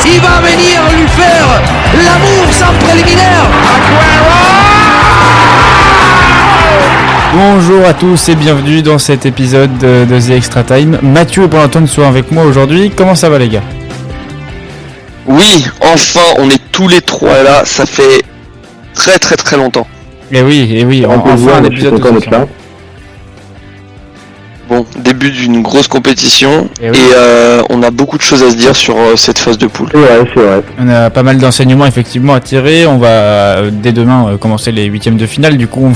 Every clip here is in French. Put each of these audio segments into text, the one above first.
Il va venir lui faire l'amour sans préliminaire. Bonjour à tous et bienvenue dans cet épisode de The Extra Time. Mathieu et Valentin sont avec moi aujourd'hui. Comment ça va les gars ? Oui, enfin, on est tous les trois là, ça fait très longtemps. Et oui, enfin un épisode tous ensemble. Bon, début d'une grosse compétition et on a beaucoup de choses à se dire sur cette phase de poule. Ouais, c'est vrai. On a pas mal d'enseignements effectivement à tirer. On va dès demain commencer les huitièmes de finale. Du coup,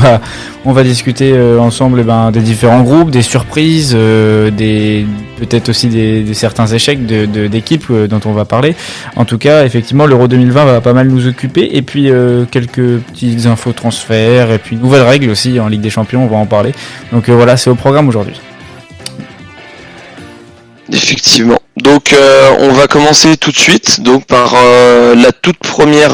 on va discuter ensemble des différents groupes, des surprises, peut-être aussi des certains échecs d'équipes dont on va parler. En tout cas, effectivement, l'Euro 2020 va pas mal nous occuper. Et puis quelques petites infos transferts et puis nouvelles règles aussi en Ligue des Champions. On va en parler. Donc voilà, c'est au programme aujourd'hui. Effectivement. Donc on va commencer tout de suite donc par la toute première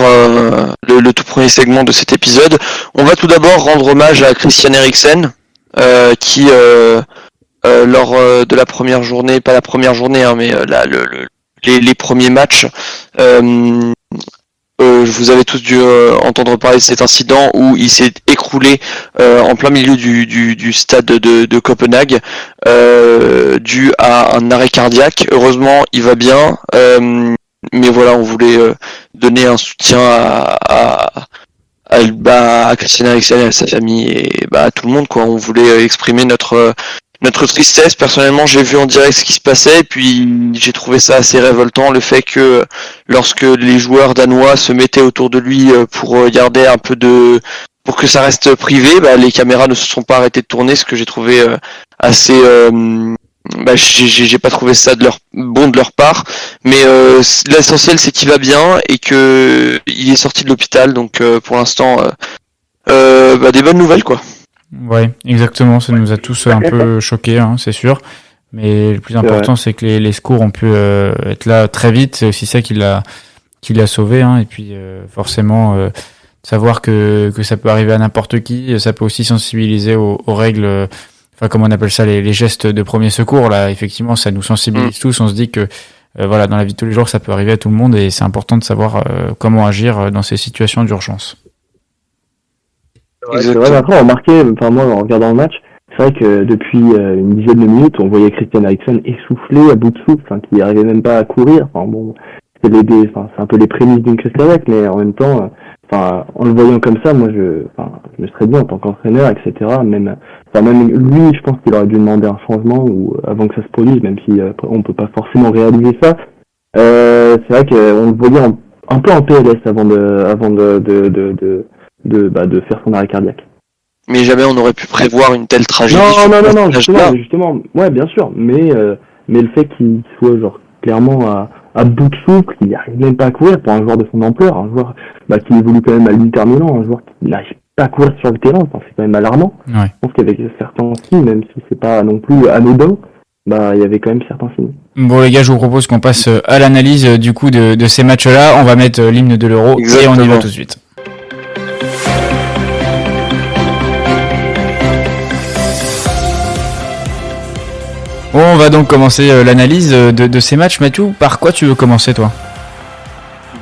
le tout premier segment de cet épisode. On va tout d'abord rendre hommage à Christian Eriksen qui lors de la première journée, pas la première journée mais les premiers matchs vous avez tous dû entendre parler de cet incident où il s'est écroulé en plein milieu du stade de Copenhague dû à un arrêt cardiaque. Heureusement, il va bien, mais voilà, on voulait donner un soutien à Christian Eriksen et à sa famille et à tout le monde quoi. On voulait exprimer notre tristesse. Personnellement, j'ai vu en direct ce qui se passait et puis j'ai trouvé ça assez révoltant, le fait que lorsque les joueurs danois se mettaient autour de lui pour garder un peu pour que ça reste privé, les caméras ne se sont pas arrêtées de tourner, ce que j'ai trouvé assez j'ai pas trouvé ça bon de leur part, mais l'essentiel c'est qu'il va bien et que il est sorti de l'hôpital, donc pour l'instant des bonnes nouvelles quoi. Ouais, exactement, ça nous a tous un peu choqués, c'est sûr. Mais le plus important, c'est que les secours ont pu être là très vite. C'est aussi ça qui l'a sauvé. Et puis forcément, savoir que ça peut arriver à n'importe qui, ça peut aussi sensibiliser aux règles, comment on appelle ça, les gestes de premier secours. Là, effectivement, ça nous sensibilise tous. On se dit que dans la vie de tous les jours, ça peut arriver à tout le monde et c'est important de savoir comment agir dans ces situations d'urgence. Ouais, c'est vrai, après, on remarquait, moi, en regardant le match, c'est vrai que depuis une dizaine de minutes, on voyait Christian Eriksen essoufflé, à bout de souffle, qui arrivait même pas à courir. C'est un peu les prémices d'une crise cardiaque, mais en même temps, en le voyant comme ça, moi, je me serais dit en tant qu'entraîneur, etc. Même lui, je pense qu'il aurait dû demander un changement ou avant que ça se produise, même si on peut pas forcément réaliser ça. C'est vrai qu'on le voyait un peu en PLS avant de faire son arrêt cardiaque. Mais jamais on aurait pu prévoir une telle tragédie. Non, justement, ouais, bien sûr, mais le fait qu'il soit clairement à bout de souffle, qu'il n'arrive même pas à courir pour un joueur de son ampleur, un joueur qui évolue quand même à l'Inter Milan, un joueur qui n'arrive pas à courir sur le terrain, c'est quand même alarmant. Ouais. Je pense qu'avec certains signes, même si c'est pas non plus anodin, il y avait quand même certains signes. Bon les gars, je vous propose qu'on passe à l'analyse du coup de ces matchs-là. On va mettre l'hymne de l'Euro. Exactement. Et on y va tout de suite. On va donc commencer l'analyse de ces matchs. Mathieu, par quoi tu veux commencer toi ?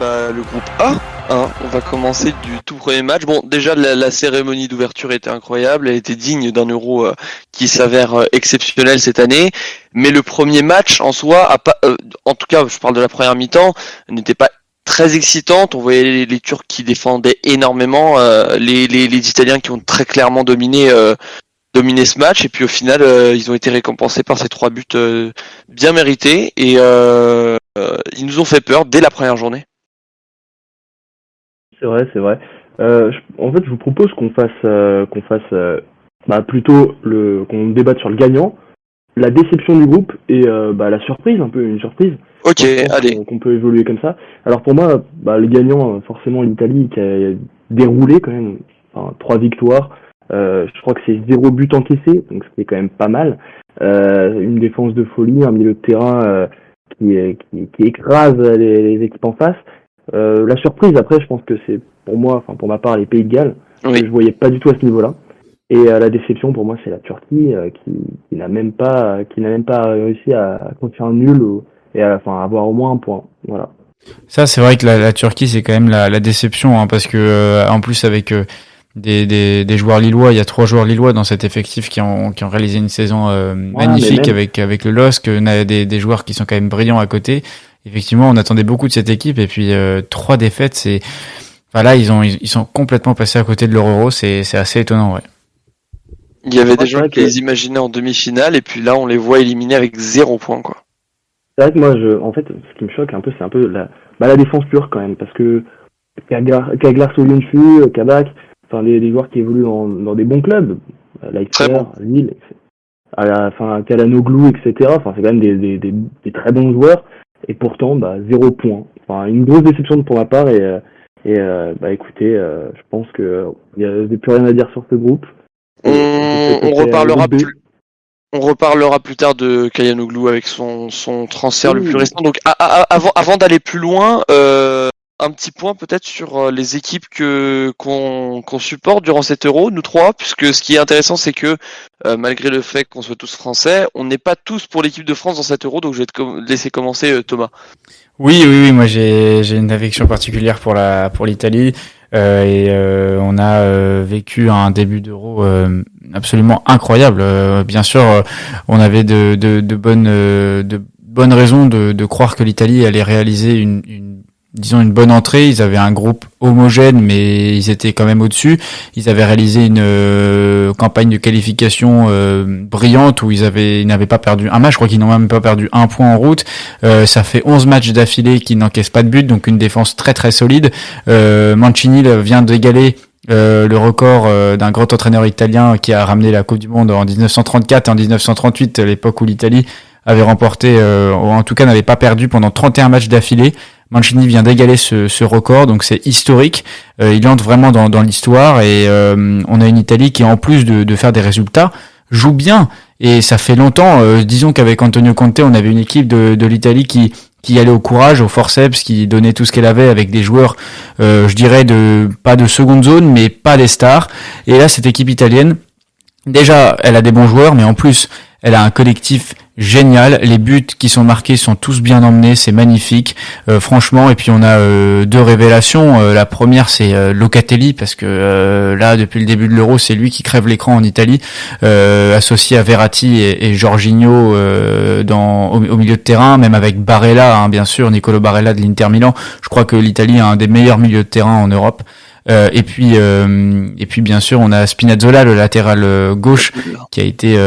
Le groupe A, on va commencer du tout premier match. Bon, déjà la cérémonie d'ouverture était incroyable, elle était digne d'un Euro qui s'avère exceptionnel cette année. Mais le premier match en soi, en tout cas, je parle de la première mi-temps, n'était pas très excitante. On voyait les Turcs qui défendaient énormément, les Italiens qui ont très clairement dominé ce match, et puis au final ils ont été récompensés par ces 3 buts bien mérités et ils nous ont fait peur dès la première journée. C'est vrai. En fait, je vous propose qu'on fasse plutôt qu'on débatte sur le gagnant, la déception du groupe et la surprise, un peu une surprise. Ok, allez. Qu'on peut évoluer comme ça. Alors pour moi, le gagnant, forcément l'Italie qui a déroulé quand même 3 victoires. Je crois que c'est 0 but encaissé, donc c'était quand même pas mal. Une défense de folie, un milieu de terrain qui écrase les équipes en face. La surprise, après, je pense que c'est pour ma part, les Pays de Galles, oui. que je voyais pas du tout à ce niveau-là. Et la déception, pour moi, c'est la Turquie qui n'a même pas réussi à construire un nul et à avoir au moins un point. Voilà. Ça, c'est vrai que la Turquie, c'est quand même la déception, hein, parce que en plus avec des joueurs lillois, il y a 3 joueurs lillois dans cet effectif qui ont réalisé une saison magnifique avec le LOSC, on a des joueurs qui sont quand même brillants à côté. Effectivement, on attendait beaucoup de cette équipe et puis 3 défaites, c'est voilà, ils sont complètement passés à côté de leur Euro, c'est assez étonnant, ouais. Il y avait des gens qui les imaginaient en demi-finale et puis là on les voit éliminés avec 0 point quoi. C'est vrai que moi, en fait, ce qui me choque un peu, c'est un peu la défense pure quand même, parce que Kaglar Soyuncu, Kabak, enfin des joueurs qui évoluent dans des bons clubs, Leicester, Bon. Lille, enfin Kalanoglu, etc. Enfin c'est quand même des très bons joueurs, et pourtant 0 point. Enfin une grosse déception pour ma part, et écoutez, je pense que il y a plus rien à dire sur ce groupe. On reparlera plus tard de Kayanoglu avec son transfert le plus récent. Donc avant d'aller plus loin, un petit point peut-être sur les équipes qu'on supporte durant cet Euro, nous 3, puisque ce qui est intéressant c'est que malgré le fait qu'on soit tous français, on n'est pas tous pour l'équipe de France dans cet Euro, donc je vais te laisser commencer Thomas. Oui, moi j'ai une affection particulière pour l'Italie. On a vécu un début d'Euro absolument incroyable. Bien sûr, on avait de bonnes raisons de croire que l'Italie allait réaliser une bonne entrée. Ils avaient un groupe homogène, mais ils étaient quand même au-dessus. Ils avaient réalisé une campagne de qualification brillante où ils n'avaient pas perdu un match. Je crois qu'ils n'ont même pas perdu un point en route. Ça fait 11 matchs d'affilée qu'ils n'encaissent pas de but, donc une défense très très solide. Mancini vient d'égaler le record d'un grand entraîneur italien qui a ramené la Coupe du Monde en 1934 et en 1938, l'époque où l'Italie avait remporté, ou en tout cas n'avait pas perdu pendant 31 matchs d'affilée. Mancini vient d'égaler ce record, donc c'est historique. Il entre vraiment dans l'histoire et on a une Italie qui, en plus de faire des résultats, joue bien. Et ça fait longtemps, disons qu'avec Antonio Conte, on avait une équipe de l'Italie qui allait au courage, au forceps, qui donnait tout ce qu'elle avait avec des joueurs, je dirais, pas de seconde zone, mais pas des stars. Et là, cette équipe italienne, déjà, elle a des bons joueurs, mais en plus, elle a un collectif génial. Les buts qui sont marqués sont tous bien emmenés, c'est magnifique, franchement. Et puis on a 2 révélations. La première, c'est Locatelli, parce que là, depuis le début de l'Euro, c'est lui qui crève l'écran en Italie, associé à Verratti et Jorginho au milieu de terrain, même avec Barella, hein, bien sûr, Nicolo Barella de l'Inter Milan. Je crois que l'Italie a un des meilleurs milieux de terrain en Europe. Et puis bien sûr on a Spinazzola, le latéral gauche, qui a été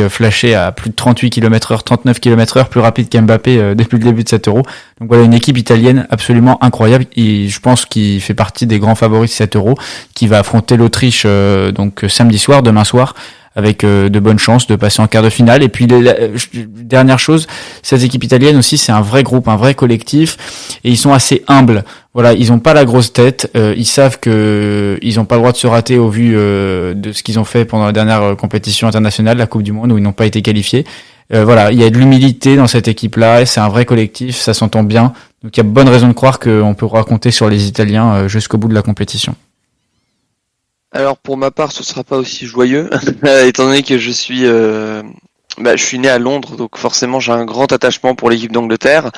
flashé à plus de 38 km/h, 39 km/h, plus rapide qu'Mbappé depuis le début de cet Euro. Donc voilà, une équipe italienne absolument incroyable, et je pense qu'il fait partie des grands favoris de cet Euro, qui va affronter l'Autriche donc samedi soir, demain soir, avec de bonnes chances de passer en quart de finale. Et puis dernière chose, cette équipe italienne aussi, c'est un vrai groupe, un vrai collectif, et ils sont assez humbles. Voilà, ils ont pas la grosse tête, ils savent que ils ont pas le droit de se rater au vu de ce qu'ils ont fait pendant la dernière compétition internationale, la Coupe du Monde, où ils n'ont pas été qualifiés. Voilà, il y a de l'humilité dans cette équipe-là, et c'est un vrai collectif, ça s'entend bien. Donc il y a bonne raison de croire qu'on peut raconter sur les Italiens jusqu'au bout de la compétition. Alors pour ma part, ce sera pas aussi joyeux, étant donné que je suis né à Londres, donc forcément j'ai un grand attachement pour l'équipe d'Angleterre.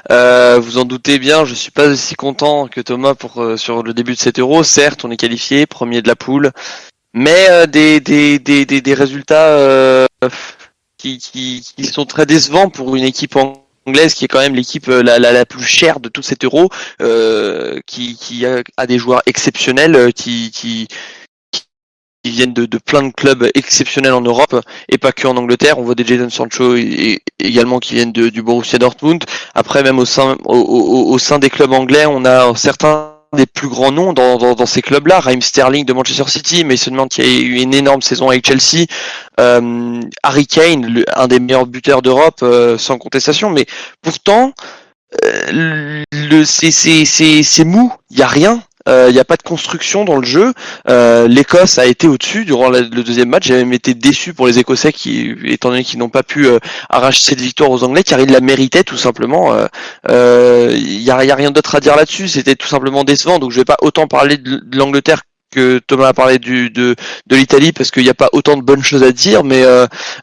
Vous en doutez bien, je suis pas aussi content que Thomas sur le début de cet Euro. Certes, on est qualifié, premier de la poule, mais des résultats qui sont très décevants pour une équipe anglaise qui est quand même l'équipe la plus chère de tout cet Euro, qui a des joueurs exceptionnels, qui viennent de plein de clubs exceptionnels en Europe et pas que en Angleterre. On voit des Jadon Sancho également qui viennent du Borussia Dortmund. Après, même au sein des clubs anglais, on a certains des plus grands noms dans ces clubs-là. Raheem Sterling de Manchester City, Mason Mount qui a eu une énorme saison avec Chelsea, Harry Kane, un des meilleurs buteurs d'Europe, sans contestation. Mais pourtant, c'est mou, il y a rien. Il n'y a pas de construction dans le jeu. L'Écosse a été au-dessus durant le deuxième match. J'ai même été déçu pour les Écossais étant donné qu'ils n'ont pas pu arracher cette victoire aux Anglais, car ils la méritaient tout simplement. Y a rien d'autre à dire là-dessus. C'était tout simplement décevant. Donc je vais pas autant parler de l'Angleterre que Thomas a parlé de l'Italie parce qu'il n'y a pas autant de bonnes choses à dire, mais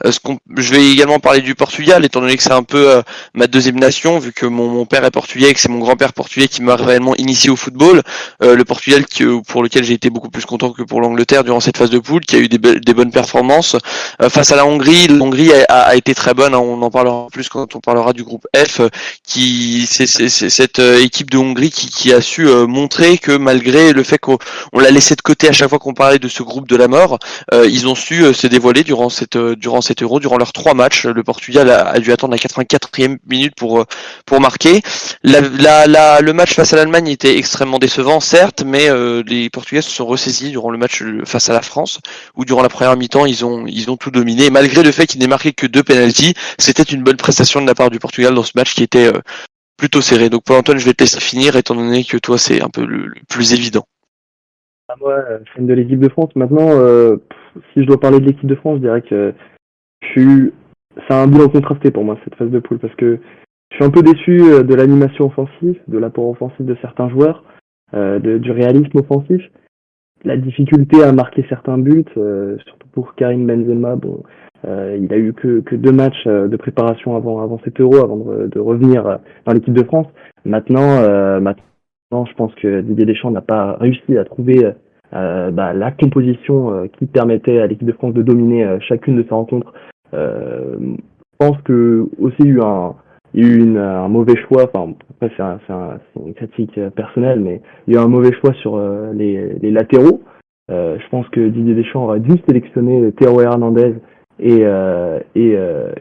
je vais également parler du Portugal, étant donné que c'est un peu ma deuxième nation, vu que mon père est portugais et que c'est mon grand-père portugais qui m'a réellement initié au football. Le Portugal pour lequel j'ai été beaucoup plus content que pour l'Angleterre durant cette phase de poule, qui a eu des bonnes performances. Face à la Hongrie a été très bonne, hein, on en parlera plus quand on parlera du groupe F, c'est cette équipe de Hongrie qui a su montrer que malgré le fait qu'on l'a laissé de côté à chaque fois qu'on parlait de ce groupe de la mort, ils ont su se dévoiler durant cet Euro, durant leurs 3 matchs. Le Portugal a dû attendre la 84e minute pour marquer. Le match face à l'Allemagne était extrêmement décevant, certes, mais les Portugais se sont ressaisis durant le match face à la France, où durant la première mi-temps ils ont tout dominé. Et malgré le fait qu'ils n'aient marqué que 2 pénaltys, c'était une bonne prestation de la part du Portugal dans ce match qui était plutôt serré. Donc Paul-Antoine, je vais te laisser finir, étant donné que toi c'est un peu le plus évident. Moi, fan de l'équipe de France. Maintenant, si je dois parler de l'équipe de France, je dirais que c'est un bilan contrasté pour moi cette phase de poule, parce que je suis un peu déçu de l'animation offensive, de l'apport offensif de certains joueurs, du réalisme offensif, la difficulté à marquer certains buts, surtout pour Karim Benzema. Bon, il a eu que 2 matchs de préparation avant cet Euro, avant de revenir dans l'équipe de France. Maintenant, je pense que Didier Deschamps n'a pas réussi à trouver la composition qui permettait à l'équipe de France de dominer chacune de ses rencontres. Je pense que aussi il y a eu un mauvais choix. Enfin, après c'est une critique personnelle, mais il y a eu un mauvais choix sur les latéraux. Je pense que Didier Deschamps aurait dû sélectionner Théo Hernandez et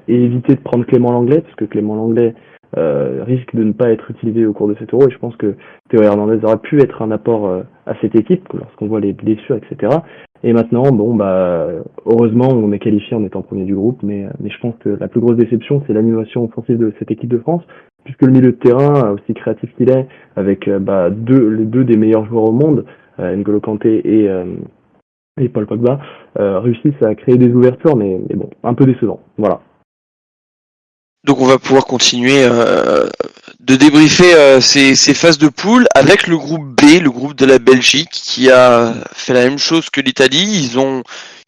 éviter de prendre Clément Lenglet, parce que Clément Lenglet risque de ne pas être utilisé au cours de cet Euro, et je pense que Théo Hernandez aurait pu être un apport à cette équipe lorsqu'on voit les blessures, etc. Et maintenant, heureusement, on est qualifié en étant premier du groupe, mais je pense que la plus grosse déception, c'est l'animation offensive de cette équipe de France, puisque le milieu de terrain, aussi créatif qu'il est, avec les deux des meilleurs joueurs au monde, N'Golo Kanté et Paul Pogba, réussissent à créer des ouvertures, mais bon, un peu décevant. Voilà. Donc on va pouvoir continuer de débriefer ces phases de poule avec le groupe B, le groupe de la Belgique, qui a fait la même chose que l'Italie.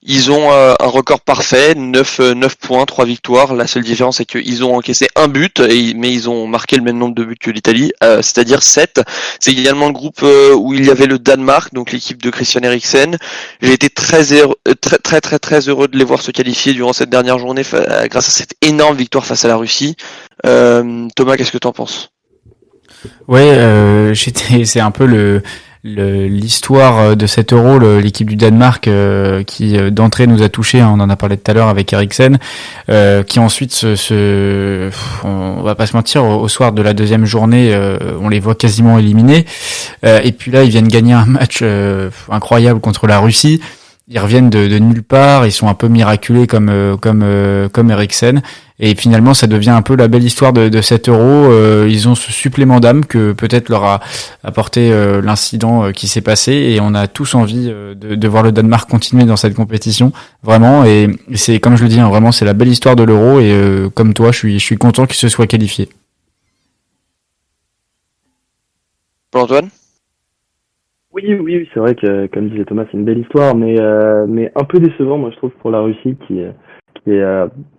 Ils ont un record parfait, 9 points, 3 victoires. La seule différence c'est qu'ils ont encaissé un but, mais ils ont marqué le même nombre de buts que l'Italie, c'est-à-dire 7. C'est également le groupe où il y avait le Danemark, donc l'équipe de Christian Eriksen. J'ai été très heureux de les voir se qualifier durant cette dernière journée grâce à cette énorme victoire face à la Russie. Thomas, qu'est-ce que t'en penses? Ouais, c'est un peu l'histoire de cet Euro, l'équipe du Danemark qui d'entrée nous a touché, hein, on en a parlé tout à l'heure avec Eriksen, qui ensuite on va pas se mentir, au soir de la deuxième journée, on les voit quasiment éliminés, et puis là ils viennent gagner un match incroyable contre la Russie. Ils reviennent de nulle part, ils sont un peu miraculés comme Eriksen, et finalement ça devient un peu la belle histoire de cet Euro. Ils ont ce supplément d'âme que peut-être leur a apporté l'incident qui s'est passé, et on a tous envie de voir le Danemark continuer dans cette compétition, vraiment. Et c'est, comme je le dis, hein, vraiment c'est la belle histoire de l'Euro, et comme toi je suis content qu'ils se soient qualifiés. Paul-Antoine? Oui, c'est vrai que, comme disait Thomas, c'est une belle histoire, mais un peu décevant, moi, je trouve, pour la Russie, qui est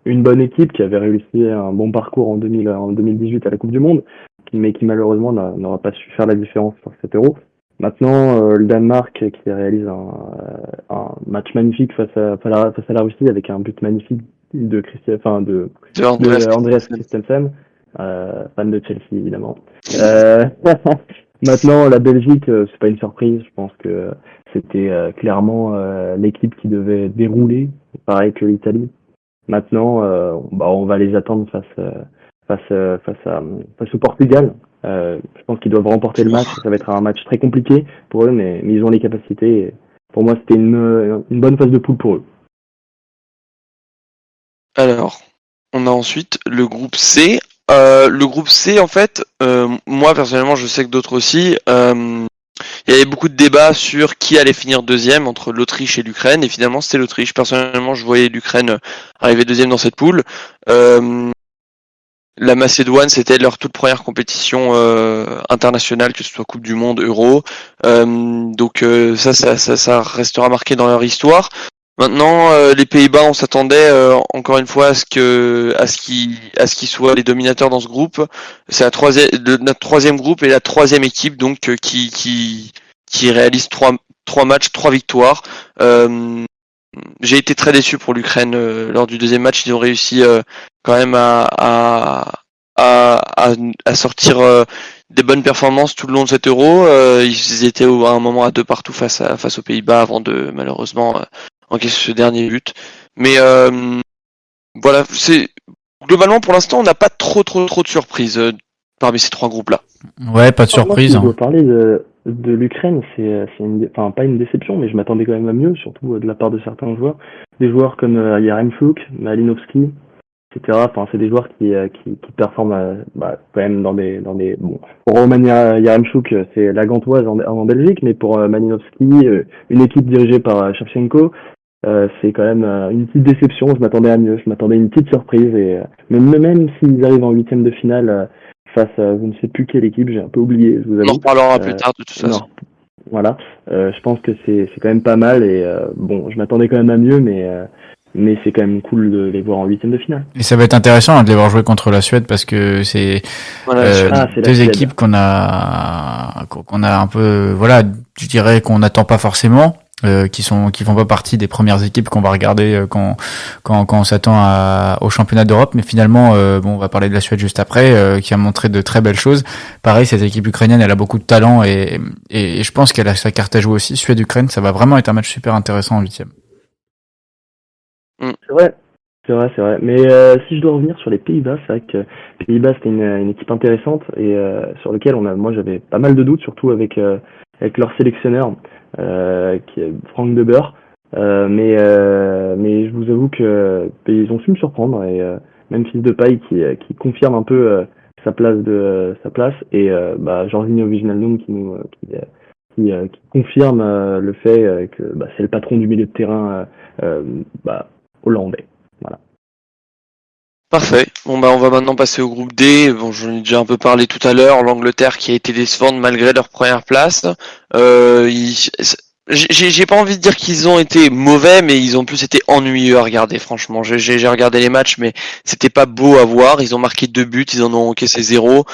une bonne équipe, qui avait réussi un bon parcours en 2018 à la Coupe du Monde, mais qui malheureusement n'aura pas su faire la différence sur cet Euro. Maintenant, le Danemark qui réalise un match magnifique face à la Russie, avec un but magnifique de Andreas Christensen, fan de Chelsea évidemment. Maintenant, la Belgique, c'est pas une surprise. Je pense que c'était clairement l'équipe qui devait dérouler, pareil que l'Italie. Maintenant, on va les attendre face au Portugal. Je pense qu'ils doivent remporter le match. Ça va être un match très compliqué pour eux, mais ils ont les capacités. Et pour moi, c'était une bonne phase de poule pour eux. Alors, on a ensuite le groupe C. Le groupe C, en fait, moi personnellement, je sais que d'autres aussi, il y avait beaucoup de débats sur qui allait finir deuxième entre l'Autriche et l'Ukraine, et finalement c'était l'Autriche. Personnellement, je voyais l'Ukraine arriver deuxième dans cette poule. la Macédoine, c'était leur toute première compétition internationale, que ce soit Coupe du Monde, Euro. Donc ça restera marqué dans leur histoire. Maintenant, les Pays-Bas, on s'attendait encore une fois à ce qu'ils soient les dominateurs dans ce groupe. C'est notre troisième groupe et la troisième équipe donc qui réalise trois matchs, 3 victoires. J'ai été très déçu pour l'Ukraine lors du deuxième match. Ils ont réussi quand même à sortir des bonnes performances tout le long de cet Euro. Ils étaient à un moment à 2 partout face aux Pays-Bas avant de malheureusement encaisser ce dernier but. Mais voilà, c'est globalement pour l'instant on n'a pas trop de surprises parmi ces 3 groupes-là. Ouais, pas de surprise. Moi, si je dois parler de l'Ukraine, c'est enfin pas une déception, mais je m'attendais quand même à mieux, surtout de la part de certains joueurs. Des joueurs comme Yaremchuk, Malinovski, etc. Enfin, c'est des joueurs qui performent quand même dans des bon. Pour Roman Yaremchuk, c'est la Gantoise en Belgique, mais pour Malinovski, une équipe dirigée par Shevchenko, c'est quand même une petite déception. Je m'attendais à mieux, je m'attendais à une petite surprise et même s'ils arrivent en huitième de finale face à je ne sais plus quelle équipe, j'ai un peu oublié, je vous avoue. On en reparlera plus tard de toute façon. Non. Voilà, je pense que c'est quand même pas mal et bon, je m'attendais quand même à mieux, mais c'est quand même cool de les voir en huitième de finale. Et ça va être intéressant de les voir jouer contre la Suède parce que c'est c'est deux équipes qu'on a un peu, voilà, je dirais qu'on n'attend pas forcément. Qui font pas partie des premières équipes qu'on va regarder quand on s'attend au championnat d'Europe, mais finalement on va parler de la Suède juste après, qui a montré de très belles choses. Pareil, cette équipe ukrainienne, elle a beaucoup de talent et je pense qu'elle a sa carte à jouer aussi. Suède-Ukraine, ça va vraiment être un match super intéressant en huitième. C'est vrai. Mais si je dois revenir sur les Pays-Bas, c'est vrai que les Pays-Bas c'était une équipe intéressante et sur lequel moi j'avais pas mal de doutes, surtout avec leur sélectionneur. Qui est Frank de Boer, mais je vous avoue que ils ont su me surprendre et Memphis Depay qui confirme un peu sa place et Jorginho Wijnaldum qui confirme le fait que c'est le patron du milieu de terrain hollandais. Voilà. Parfait. Bon on va maintenant passer au groupe D. Bon, j'en ai déjà un peu parlé tout à l'heure. L'Angleterre qui a été décevante malgré leur première place. J'ai pas envie de dire qu'ils ont été mauvais, mais ils ont plus été ennuyeux à regarder. Franchement, j'ai regardé les matchs, mais c'était pas beau à voir. Ils ont marqué 2 buts, ils en ont encaissé 0.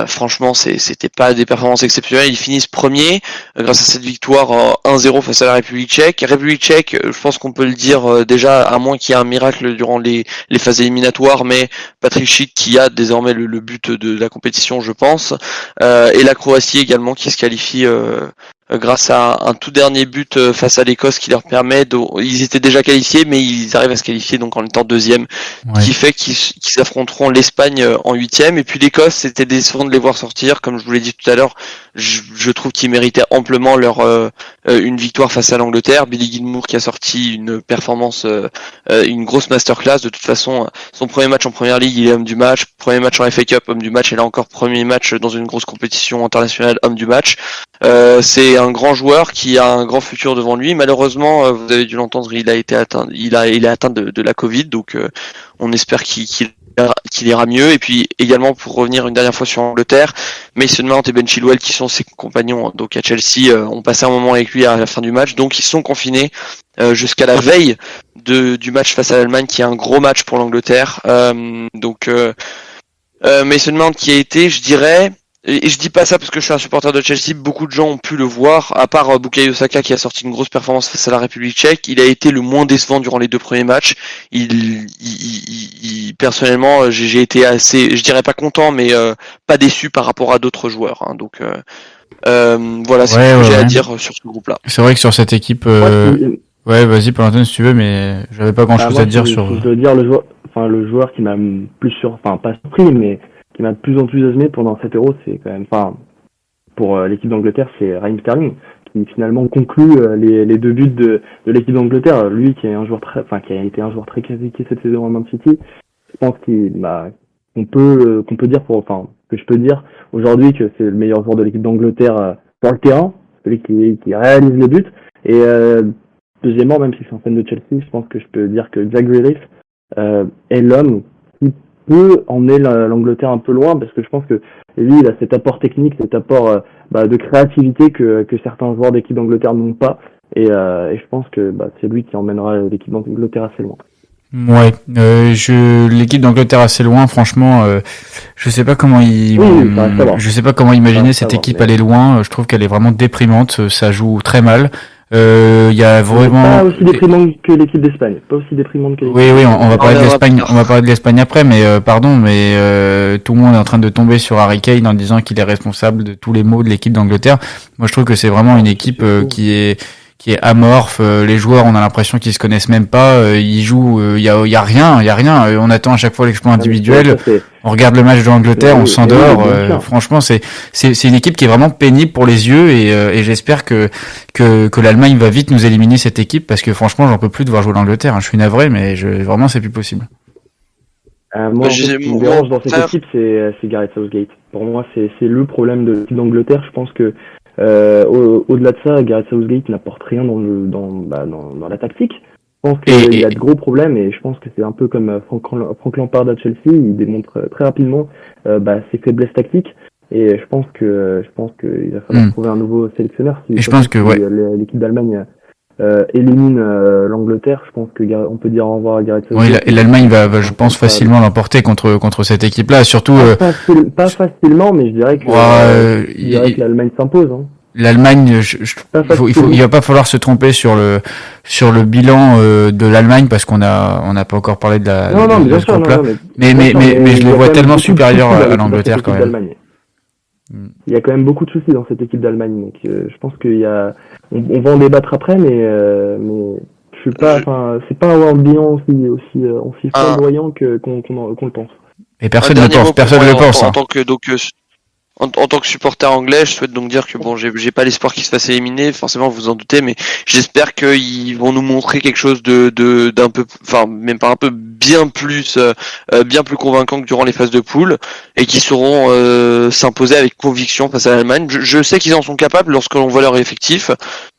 Franchement, c'était pas des performances exceptionnelles. Ils finissent premiers grâce à cette victoire 1-0 face à la République tchèque. République tchèque, je pense qu'on peut le dire déjà, à moins qu'il y ait un miracle durant les phases éliminatoires, mais Patrick Schick qui a désormais le but de la compétition, je pense. Et la Croatie également qui se qualifie grâce à un tout dernier but face à l'Écosse qui leur permet ils étaient déjà qualifiés mais ils arrivent à se qualifier donc en étant deuxième, qui fait qu'ils affronteront l'Espagne en huitième. Et puis l'Écosse, c'était décevant de les voir sortir, comme je vous l'ai dit tout à l'heure. Je trouve qu'ils méritaient amplement une victoire face à l'Angleterre. Billy Gilmour qui a sorti une performance, une grosse masterclass. De toute façon, son premier match en première ligue, il est homme du match. Premier match en FA Cup, homme du match. Et là encore, premier match dans une grosse compétition internationale, homme du match. C'est un grand joueur qui a un grand futur devant lui. Malheureusement, vous avez dû l'entendre, il est atteint de la Covid, donc on espère qu'il ira mieux. Et puis également, pour revenir une dernière fois sur Angleterre, Mason Mount et Ben Chilwell, qui sont ses compagnons donc à Chelsea, ont passé un moment avec lui à la fin du match, donc ils sont confinés jusqu'à la veille du match face à l'Allemagne, qui est un gros match pour l'Angleterre. Mason Mount qui a été, je dirais, et je dis pas ça parce que je suis un supporter de Chelsea, beaucoup de gens ont pu le voir, à part Bukayo Saka qui a sorti une grosse performance face à la République tchèque. Il a été le moins décevant durant les 2 premiers matchs. Personnellement, j'ai été assez, je dirais pas content, mais pas déçu par rapport à d'autres joueurs. Hein. Donc voilà, c'est ce que j'ai à dire sur ce groupe-là. C'est vrai que sur cette équipe, ouais, vas-y, Paul-Antoine, si tu veux, mais j'avais pas grand-chose à dire sur. Je veux dire le joueur qui m'a pas surpris, mais qui m'a de plus enthousiasmé pendant cet Euro, c'est quand même, pour l'équipe d'Angleterre, c'est Raheem Sterling, qui finalement conclut les 2 buts de l'équipe d'Angleterre. Lui, qui est qui a été un joueur très critiqué cette saison en Man City. Je pense qu'on peut dire que je peux dire aujourd'hui que c'est le meilleur joueur de l'équipe d'Angleterre sur le terrain, celui qui réalise les buts. Et deuxièmement, même si je suis un fan de Chelsea, je pense que je peux dire que Jack Grealish est l'homme qui peut emmener l'Angleterre un peu loin, parce que je pense que lui, il a cet apport technique, cet apport de créativité que certains joueurs d'équipe d'Angleterre n'ont pas. Et je pense que c'est lui qui emmènera l'équipe d'Angleterre assez loin. Ouais, l'équipe d'Angleterre assez loin, franchement, je sais pas comment je sais pas comment imaginer cette équipe aller loin. Je trouve qu'elle est vraiment déprimante, ça joue très mal. Il y a vraiment pas aussi déprimante que l'équipe d'Espagne, pas aussi déprimante que l'équipe. Oui, on va parler de l'Espagne, on va parler de l'Espagne après, mais tout le monde est en train de tomber sur Harry Kane en disant qu'il est responsable de tous les maux de l'équipe d'Angleterre. Moi, je trouve que c'est vraiment une équipe qui est amorphe. Les joueurs, on a l'impression qu'ils se connaissent même pas. Ils jouent, il y a rien. On attend à chaque fois l'exploit individuel. On regarde le match de l'Angleterre, on s'endort. Franchement, c'est une équipe qui est vraiment pénible pour les yeux et j'espère que l'Allemagne va vite nous éliminer cette équipe parce que franchement, j'en peux plus de voir jouer l'Angleterre. Je suis navré, mais vraiment, c'est plus possible. Moi, ce qui me dérange dans cette équipe, c'est Gareth Southgate. Pour moi, c'est le problème de l'équipe d'Angleterre. Je pense que au-delà de ça, Gareth Southgate n'apporte rien dans la tactique. Je pense qu'il y a de gros problèmes et je pense que c'est un peu comme Frank Lampard à Chelsea. Il démontre très rapidement ses faiblesses tactiques et je pense qu'il va falloir trouver un nouveau sélectionneur. Et je pense que l'équipe d'Allemagne élimine l'Angleterre, je pense que on peut dire au revoir à Gareth Southgate. Oui, et l'Allemagne va je pense facilement l'emporter contre cette équipe-là, surtout pas facilement, mais je dirais que l'Allemagne s'impose. Hein. L'Allemagne, il va pas falloir se tromper sur le bilan de l'Allemagne parce qu'on n'a pas encore parlé de ce groupe-là. Mais je les vois tellement supérieurs à l'Angleterre quand même. Il y a quand même beaucoup de soucis dans cette équipe d'Allemagne, donc je pense on va en débattre après, mais je suis pas, c'est pas un bilan aussi flamboyant qu'on le pense. Et personne ne le pense. En tant que supporter anglais, je souhaite donc dire que j'ai pas l'espoir qu'ils se fassent éliminer, forcément vous en doutez, mais j'espère qu'ils vont nous montrer quelque chose d'un peu, même pas un peu, bien plus convaincant que durant les phases de poule, et qui sauront s'imposer avec conviction face à l'Allemagne. Je sais qu'ils en sont capables lorsque l'on voit leur effectif.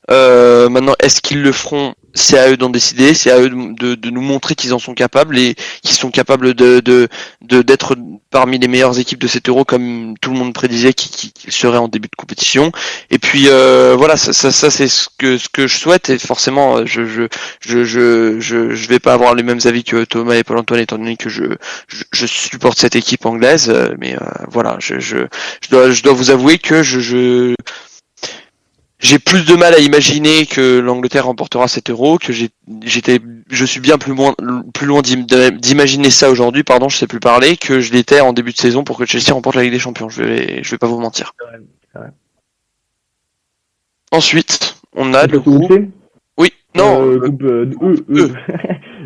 Maintenant, est-ce qu'ils le feront? C'est à eux d'en décider, c'est à eux de nous montrer qu'ils en sont capables et qu'ils sont capables d'être parmi les meilleures équipes de cet Euro comme tout le monde prédisait qu'ils seraient en début de compétition. Et puis voilà, ça c'est ce que je souhaite et forcément je vais pas avoir les mêmes avis que Thomas et Paul-Antoine étant donné que je supporte cette équipe anglaise, mais voilà, je dois vous avouer que j'ai plus de mal à imaginer que l'Angleterre remportera cet Euro, que je suis bien plus loin d'imaginer ça aujourd'hui, je sais plus parler, que je l'étais en début de saison pour que Chelsea remporte la Ligue des Champions. Je vais pas vous mentir. C'est vrai. Ensuite, on a le groupe. Oui, non. Groupe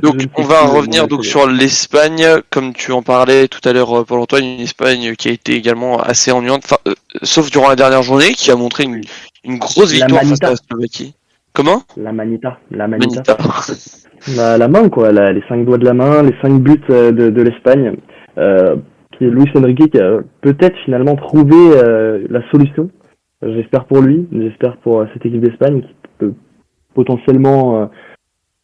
Donc, on va revenir sur l'Espagne, comme tu en parlais tout à l'heure, Paul-Antoine, une Espagne qui a été également assez ennuyante, sauf durant la dernière journée, qui a montré une grosse victoire face à la Slovaquie. Comment? La manita. La main, quoi, les 5 doigts de la main, les 5 buts de l'Espagne, qui est Luis Enrique qui a peut-être finalement trouvé la solution. J'espère pour lui, j'espère pour cette équipe d'Espagne qui peut potentiellement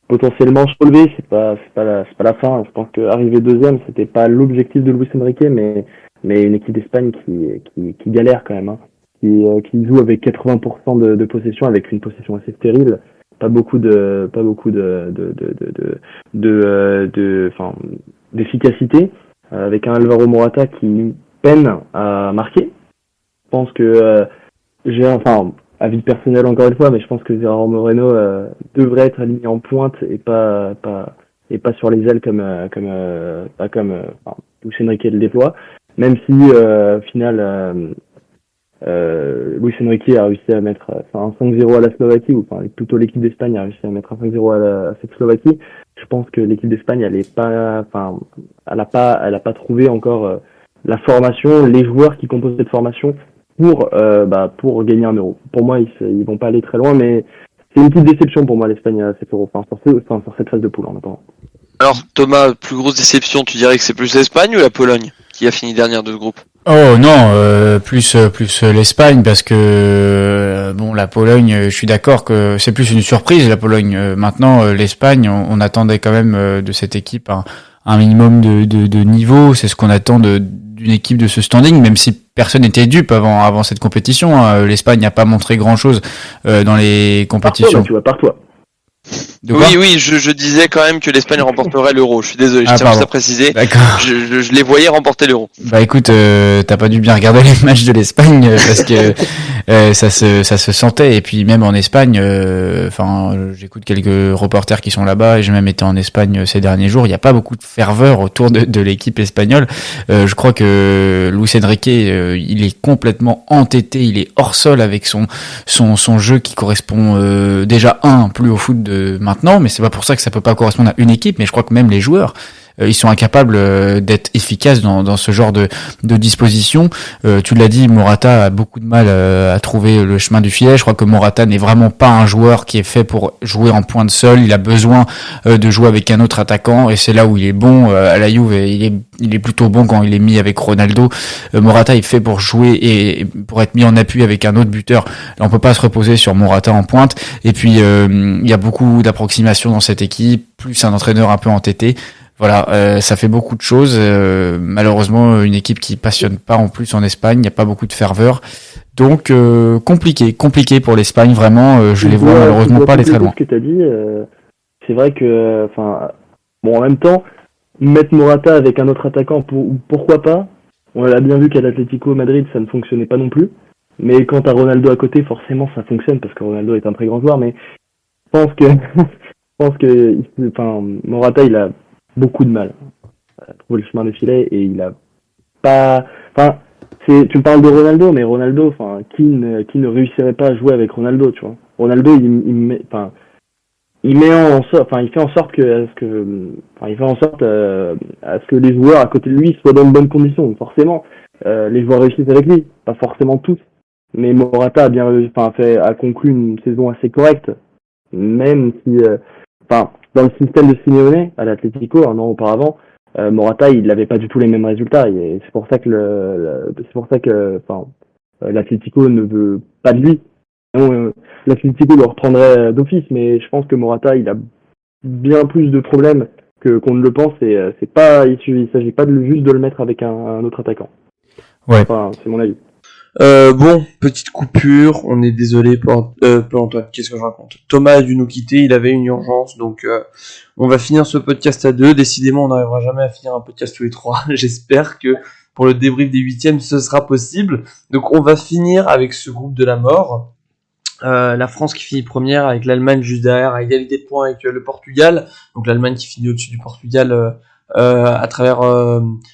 se relever. C'est pas la fin. Je pense qu'arriver deuxième, c'était pas l'objectif de Luis Enrique, mais une équipe d'Espagne qui galère quand même, hein. Qui joue avec 80% de possession, avec une possession assez stérile, pas beaucoup d'efficacité, avec un Alvaro Morata qui peine à marquer. Je pense que avis personnel encore une fois, mais je pense que Gerardo Moreno devrait être aligné en pointe et pas sur les ailes comme Luis Enrique le déploie, même si au final Luis Enrique a réussi à mettre un 5-0 à la Slovaquie, ou plutôt l'équipe d'Espagne a réussi à mettre un 5-0 à cette Slovaquie. Je pense que l'équipe d'Espagne elle a pas trouvé encore la formation, les joueurs qui composent cette formation pour gagner un Euro. Pour moi, ils vont pas aller très loin, mais c'est une petite déception pour moi l'Espagne à cet Euro, sur cette phase de poule en attendant. Alors Thomas, plus grosse déception, tu dirais que c'est plus l'Espagne ou la Pologne qui a fini dernière de ce groupe? Oh non, plus l'Espagne parce que la Pologne, je suis d'accord que c'est plus une surprise la Pologne. Maintenant l'Espagne, on attendait quand même de cette équipe un un minimum de niveau. C'est ce qu'on attend d'une équipe de ce standing, même si personne n'était dupe avant cette compétition. Hein. L'Espagne n'a pas montré grand-chose dans les compétitions. Tu vois, par toi. Oui, je disais quand même que l'Espagne remporterait l'Euro. Je suis désolé, je tiens juste à préciser. D'accord. Je les voyais remporter l'Euro. Bah écoute, t'as pas dû bien regarder les matchs de l'Espagne parce que ça se sentait. Et puis même en Espagne, j'écoute quelques reporters qui sont là-bas et j'ai même été en Espagne ces derniers jours. Il n'y a pas beaucoup de ferveur autour de l'équipe espagnole. Je crois que Luis Enrique, il est complètement entêté, il est hors sol avec son jeu qui correspond déjà plus au foot de maintenant, mais c'est pas pour ça que ça peut pas correspondre à une équipe. Mais je crois que même les joueurs, ils sont incapables d'être efficaces dans ce genre de disposition. Tu l'as dit, Morata a beaucoup de mal à trouver le chemin du filet. Je crois que Morata n'est vraiment pas un joueur qui est fait pour jouer en pointe seul. Il a besoin de jouer avec un autre attaquant et c'est là où il est bon. À la Juve, il est plutôt bon quand il est mis avec Ronaldo. Morata est fait pour jouer et pour être mis en appui avec un autre buteur. Là, on peut pas se reposer sur Morata en pointe. Et puis il y a beaucoup d'approximations dans cette équipe, plus un entraîneur un peu entêté. Voilà, ça fait beaucoup de choses. Malheureusement, une équipe qui passionne pas en plus en Espagne, il n'y a pas beaucoup de ferveur. Donc compliqué pour l'Espagne, vraiment. Je les vois malheureusement pas aller très loin. Ce que tu as dit, c'est vrai que, en même temps, mettre Morata avec un autre attaquant, pourquoi pas? On l'a bien vu qu'à l'Atlético Madrid, ça ne fonctionnait pas non plus. Mais quand t'as Ronaldo à côté, forcément, ça fonctionne parce que Ronaldo est un très grand joueur. Mais je pense que, Morata, il a beaucoup de mal à trouver le chemin des filets et il a pas. Tu me parles de Ronaldo, mais Ronaldo, qui ne réussirait pas à jouer avec Ronaldo, tu vois? Ronaldo, il fait en sorte à ce que les joueurs à côté de lui soient dans de bonnes conditions. Forcément, les joueurs réussissent avec lui, pas forcément tous, mais Morata a conclu une saison assez correcte, même si, dans le système de Simeone à l'Atlético un an auparavant, Morata il n'avait pas du tout les mêmes résultats et c'est pour ça que l'Atlético ne veut pas de lui. L'Atlético le reprendrait d'office, mais je pense que Morata il a bien plus de problèmes qu'on ne le pense et il s'agit pas juste de le mettre avec un autre attaquant. Ouais. C'est mon avis. Bon, petite coupure, on est désolé pour Antoine, qu'est-ce que je raconte? Thomas a dû nous quitter, il avait une urgence, donc on va finir ce podcast à deux. Décidément, on n'arrivera jamais à finir un podcast tous les trois. J'espère que pour le débrief des huitièmes, ce sera possible. Donc on va finir avec ce groupe de la mort. La France qui finit première avec l'Allemagne juste derrière à égalité de points avec le Portugal. Donc l'Allemagne qui finit au-dessus du Portugal à travers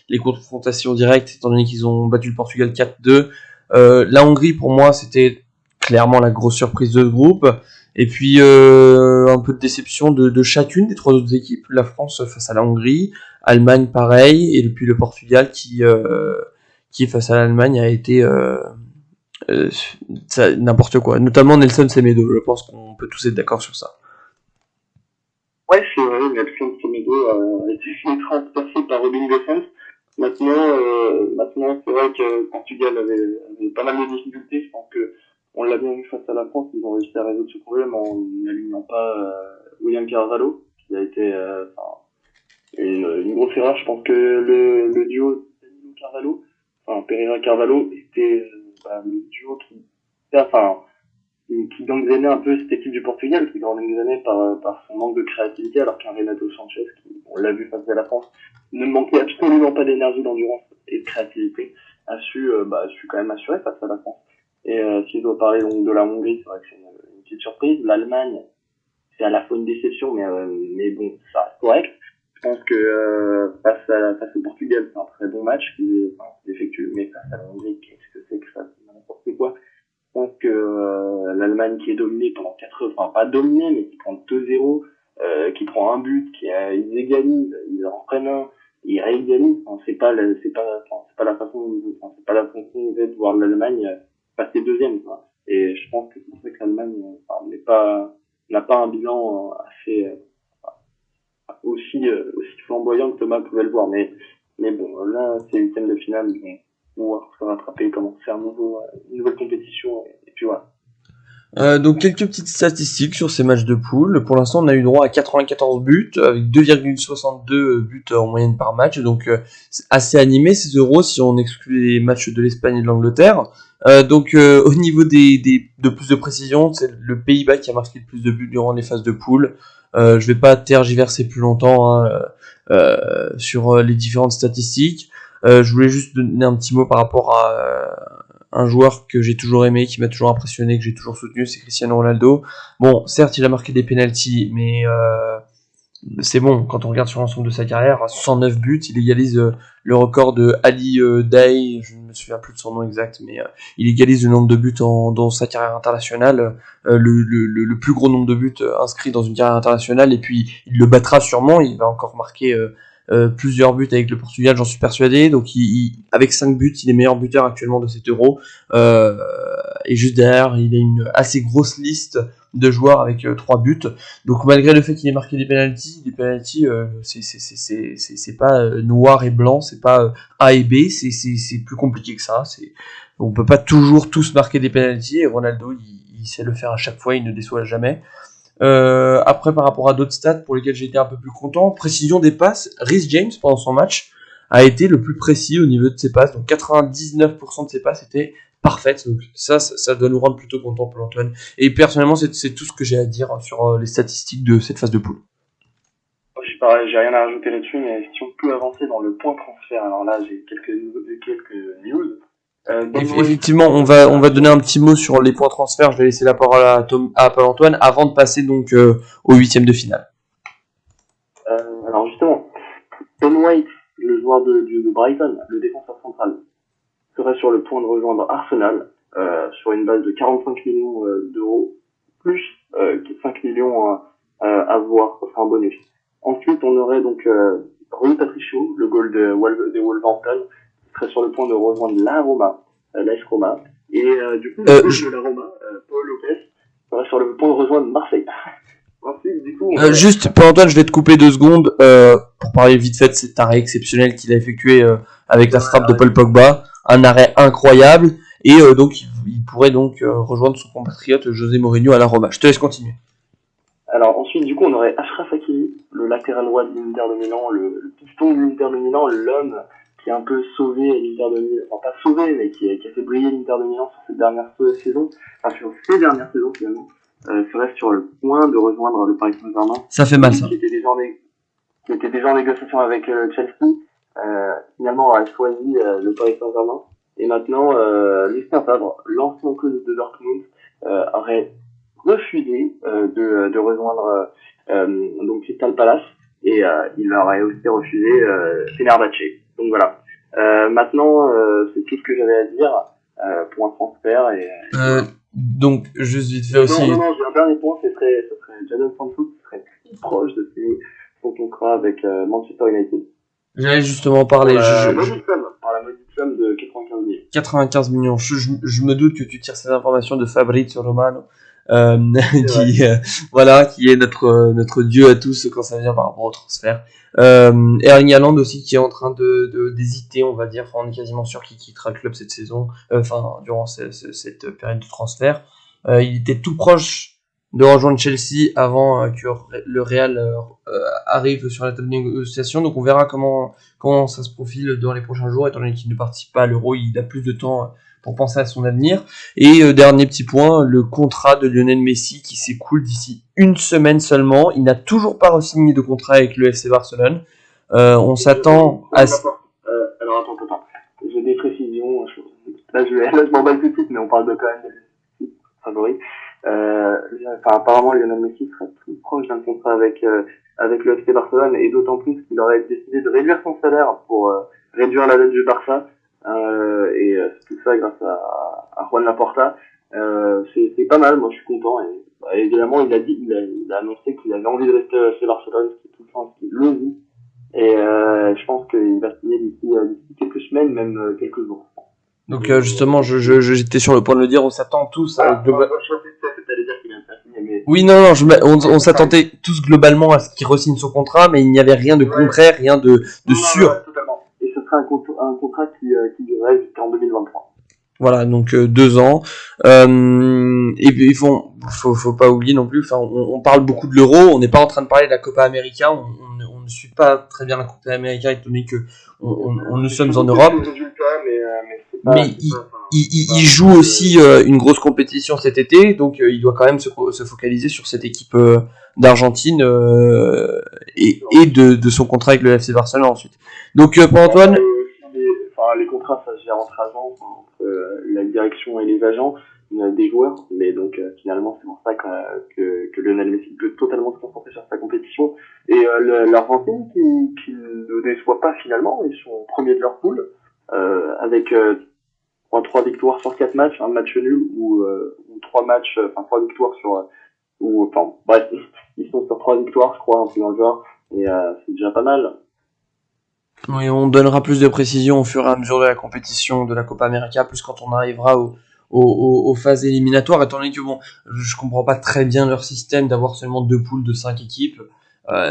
les confrontations directes, étant donné qu'ils ont battu le Portugal 4-2. La Hongrie, pour moi, c'était clairement la grosse surprise de ce groupe. Et puis, un peu de déception de chacune des trois autres équipes. La France face à la Hongrie, Allemagne pareil, et puis le Portugal qui face à l'Allemagne a été n'importe quoi. Notamment Nelson Semedo, je pense qu'on peut tous être d'accord sur ça. Ouais, c'est vrai, Nelson Semedo a été transpercé par Robin Gosens. Maintenant, c'est vrai que le Portugal avait pas mal de difficultés. Je pense que on l'a bien vu face à la France. Ils ont réussi à résoudre ce problème en n'alignant pas William Carvalho, qui a été une grosse erreur. Je pense que le duo Danilo Carvalho, Pereira Carvalho, était le duo qui gangrénait un peu cette équipe du Portugal, qui gangrénait par son manque de créativité, alors qu'un Renato Sanchez, qui, on l'a vu face à la France, ne manquait absolument pas d'énergie, d'endurance et de créativité, a su quand même assurer face à la France. Et si je dois parler donc de la Hongrie, c'est vrai que c'est une petite surprise. L'Allemagne, c'est à la fois une déception, mais bon, ça reste correct. Je pense que face au Portugal, c'est un très bon match qui effectue, mais face à la Hongrie, qu'est-ce que c'est que ça? C'est n'importe quoi. Je pense que l'Allemagne qui est dominée pendant 4 heures, pas dominée, mais qui prend 2-0, qui prend un but, ils égalisent, ils en prennent un, ils réégalisent. C'est pas la façon de voir l'Allemagne passer deuxième, quoi. Et je pense que c'est pour ça que l'Allemagne n'a pas un bilan assez aussi flamboyant que Thomas pouvait le voir. Mais bon, là c'est huitième de finale, on va se rattraper, commencer une nouvelle compétition et puis voilà. Donc quelques petites statistiques sur ces matchs de poule. Pour l'instant, on a eu droit à 94 buts avec 2,62 buts en moyenne par match. Donc c'est assez animé ces euros si on exclut les matchs de l'Espagne et de l'Angleterre. Au niveau de plus de précision, c'est le Pays-Bas qui a marqué le plus de buts durant les phases de poule. Je vais pas tergiverser plus longtemps sur les différentes statistiques. Je voulais juste donner un petit mot par rapport à un joueur que j'ai toujours aimé, qui m'a toujours impressionné, que j'ai toujours soutenu, c'est Cristiano Ronaldo. Bon, certes, il a marqué des pénaltys, mais c'est bon, quand on regarde sur l'ensemble de sa carrière, 109 buts, il égalise le record de Ali Daei, je ne me souviens plus de son nom exact, mais il égalise le nombre de buts dans sa carrière internationale, le plus gros nombre de buts inscrits dans une carrière internationale, et puis il le battra sûrement, il va encore marquer plusieurs buts avec le Portugal, j'en suis persuadé. Donc avec 5 buts, il est meilleur buteur actuellement de cet Euro. Et juste derrière, il a une assez grosse liste de joueurs avec 3 buts. Donc malgré le fait qu'il ait marqué des penalties, c'est pas noir et blanc, c'est pas A et B, c'est plus compliqué que ça. On peut pas toujours tous marquer des penalties, et Ronaldo il sait le faire à chaque fois, il ne déçoit jamais. Après, par rapport à d'autres stats pour lesquels j'ai été un peu plus content, précision des passes, Reece James pendant son match a été le plus précis au niveau de ses passes, donc 99% de ses passes étaient parfaites, donc ça doit nous rendre plutôt contents pour Antoine. Et personnellement, c'est tout ce que j'ai à dire sur les statistiques de cette phase de poule. J'ai rien à rajouter là-dessus, mais si on peut avancer dans le point transfert, alors là j'ai quelques news. Effectivement, on va donner un petit mot sur les points transferts. Je vais laisser la parole à Paul-Antoine avant de passer donc au 8e de finale. Alors justement, Tom White, le joueur de Brighton, le défenseur central, serait sur le point de rejoindre Arsenal sur une base de 45 millions d'euros, plus 5 millions à voir, ça sera un bonus. Ensuite, on aurait donc Rui Patricio, le goal des Wolverhampton, serait sur le point de rejoindre l'AS Roma. Et du coup, le coach de la Roma, Paul Lopez, serait sur le point de rejoindre Marseille. Ensuite, du coup, juste, Paul-Antoine, je vais te couper 2 secondes pour parler vite fait de cet arrêt exceptionnel qu'il a effectué avec la frappe de Paul Pogba. Un arrêt incroyable. Et donc, il pourrait donc rejoindre son compatriote José Mourinho à la Roma. Je te laisse continuer. Alors ensuite, du coup, on aurait Achraf Hakimi, le latéral droit de l'Inter de Milan, le piston de l'Inter de Milan, l'homme qui a un peu sauvé l'Inter de Milan, enfin pas sauvé, mais qui a fait briller l'Inter de Milan sur cette dernière saison, enfin sur ces dernières saisons finalement, serait sur le point de rejoindre le Paris Saint-Germain. Ça fait mal, ça. Qui était déjà en négociation avec Chelsea, finalement a choisi le Paris Saint-Germain. Et maintenant, Lucien Favre, l'ancien coach de Dortmund, aurait refusé de rejoindre donc Crystal Palace, et il aurait aussi refusé Fenerbahçe. Donc voilà. Maintenant, c'est tout ce que j'avais à dire pour un transfert. Donc juste vite fait aussi. Non, j'ai un dernier point, ce serait Jadon Sancho qui serait plus proche de son contrat avec Manchester United. J'allais justement parler. La modique somme de 95 millions. 95 millions. Je me doute que tu tires ces informations de Fabrizio Romano, qui est notre dieu à tous quand ça vient par rapport au transfert. Erling Haaland aussi qui est en train d'hésiter, on va dire. Enfin, on est quasiment sûr qu'il quittera le club cette saison. Durant cette période de transfert, il était tout proche de rejoindre Chelsea avant que le Real arrive sur la table de négociation. Donc on verra comment ça se profile dans les prochains jours. Étant donné qu'il ne participe pas à l'Euro, il a plus de temps pour penser à son avenir. Et dernier petit point, le contrat de Lionel Messi qui s'écoule d'ici une semaine seulement. Il n'a toujours pas re-signé de contrat avec le FC Barcelone. On s'attend à... Alors attends. J'ai des précisions. Là je m'emballe tout de suite, mais on parle de quand même de favori. Apparemment Lionel Messi serait plus proche d'un contrat avec le FC Barcelone, et d'autant plus qu'il aurait décidé de réduire son salaire pour réduire la dette du Barça, et tout ça grâce à Juan Laporta. C'est pas mal, moi je suis content, et évidemment il a annoncé qu'il avait envie de rester au FC Barcelone, ce qui est tout le temps, ce qu'il le dit, et je pense qu'il va signer d'ici quelques semaines, même quelques jours. Donc justement, j'étais sur le point de le dire, on s'attend tous à Oui, non, on s'attendait tous globalement à ce qu'il re-signe son contrat, mais il n'y avait rien de concret, rien de sûr. Totalement. Et ce serait un contrat qui durerait jusqu'en 2023. Voilà, donc 2 ans. Et puis faut pas oublier non plus. Enfin, on parle beaucoup de l'Euro. On n'est pas en train de parler de la Copa América. On ne suit pas très bien la Copa América étant donné que nous sommes en Europe. Mais il joue aussi une grosse compétition cet été, donc il doit quand même se focaliser sur cette équipe d'Argentine et de son contrat avec le FC Barcelone ensuite. Donc pour Antoine, Les contrats, ça se gère entre agents, entre la direction et les agents des joueurs. Mais donc finalement, c'est pour ça que Lionel Messi peut totalement se concentrer sur sa compétition. Et l'Argentine qui ne déçoit pas finalement, ils sont premiers de leur poule avec 3 victoires sur 4 matchs, un match nul ou 3 matchs, 3 victoires sur bref, ils sont sur 3 victoires, je crois, un peu dans le genre, et c'est déjà pas mal. oui, on donnera plus de précisions au fur et à mesure de la compétition de la Copa América, plus quand on arrivera aux phases éliminatoires, étant donné que je comprends pas très bien leur système d'avoir seulement 2 poules de 5 équipes,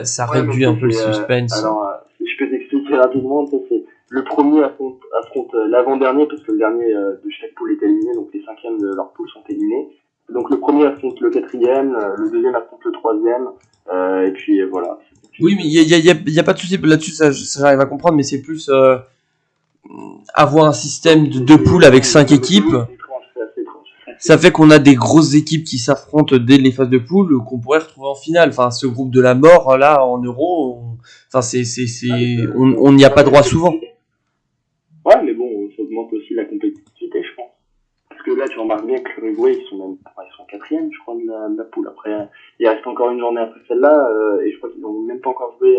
ça réduit un peu le suspense. Alors, si je peux t'expliquer rapidement, c'est le premier affronte l'avant-dernier, parce que le dernier de chaque poule est éliminé, donc les 5e de leur poule sont éliminés. Donc le premier affronte le 4e, le deuxième affronte le 3e, et puis voilà. Oui, mais il y a pas de souci là-dessus, ça j'arrive à comprendre, mais c'est plus avoir un système de 2 poules avec 5 équipes. Ça fait qu'on a des grosses équipes qui s'affrontent dès les phases de poule qu'on pourrait retrouver en finale. Enfin, ce groupe de la mort là en Euro, on n'y a pas droit souvent. Ouais, mais bon, ça augmente aussi la compétitivité, je pense. Parce que là, tu remarques bien que l'Uruguay, ils sont 4e, je crois, de la poule. Après, il reste encore une journée après celle-là, et je crois qu'ils n'ont même pas encore joué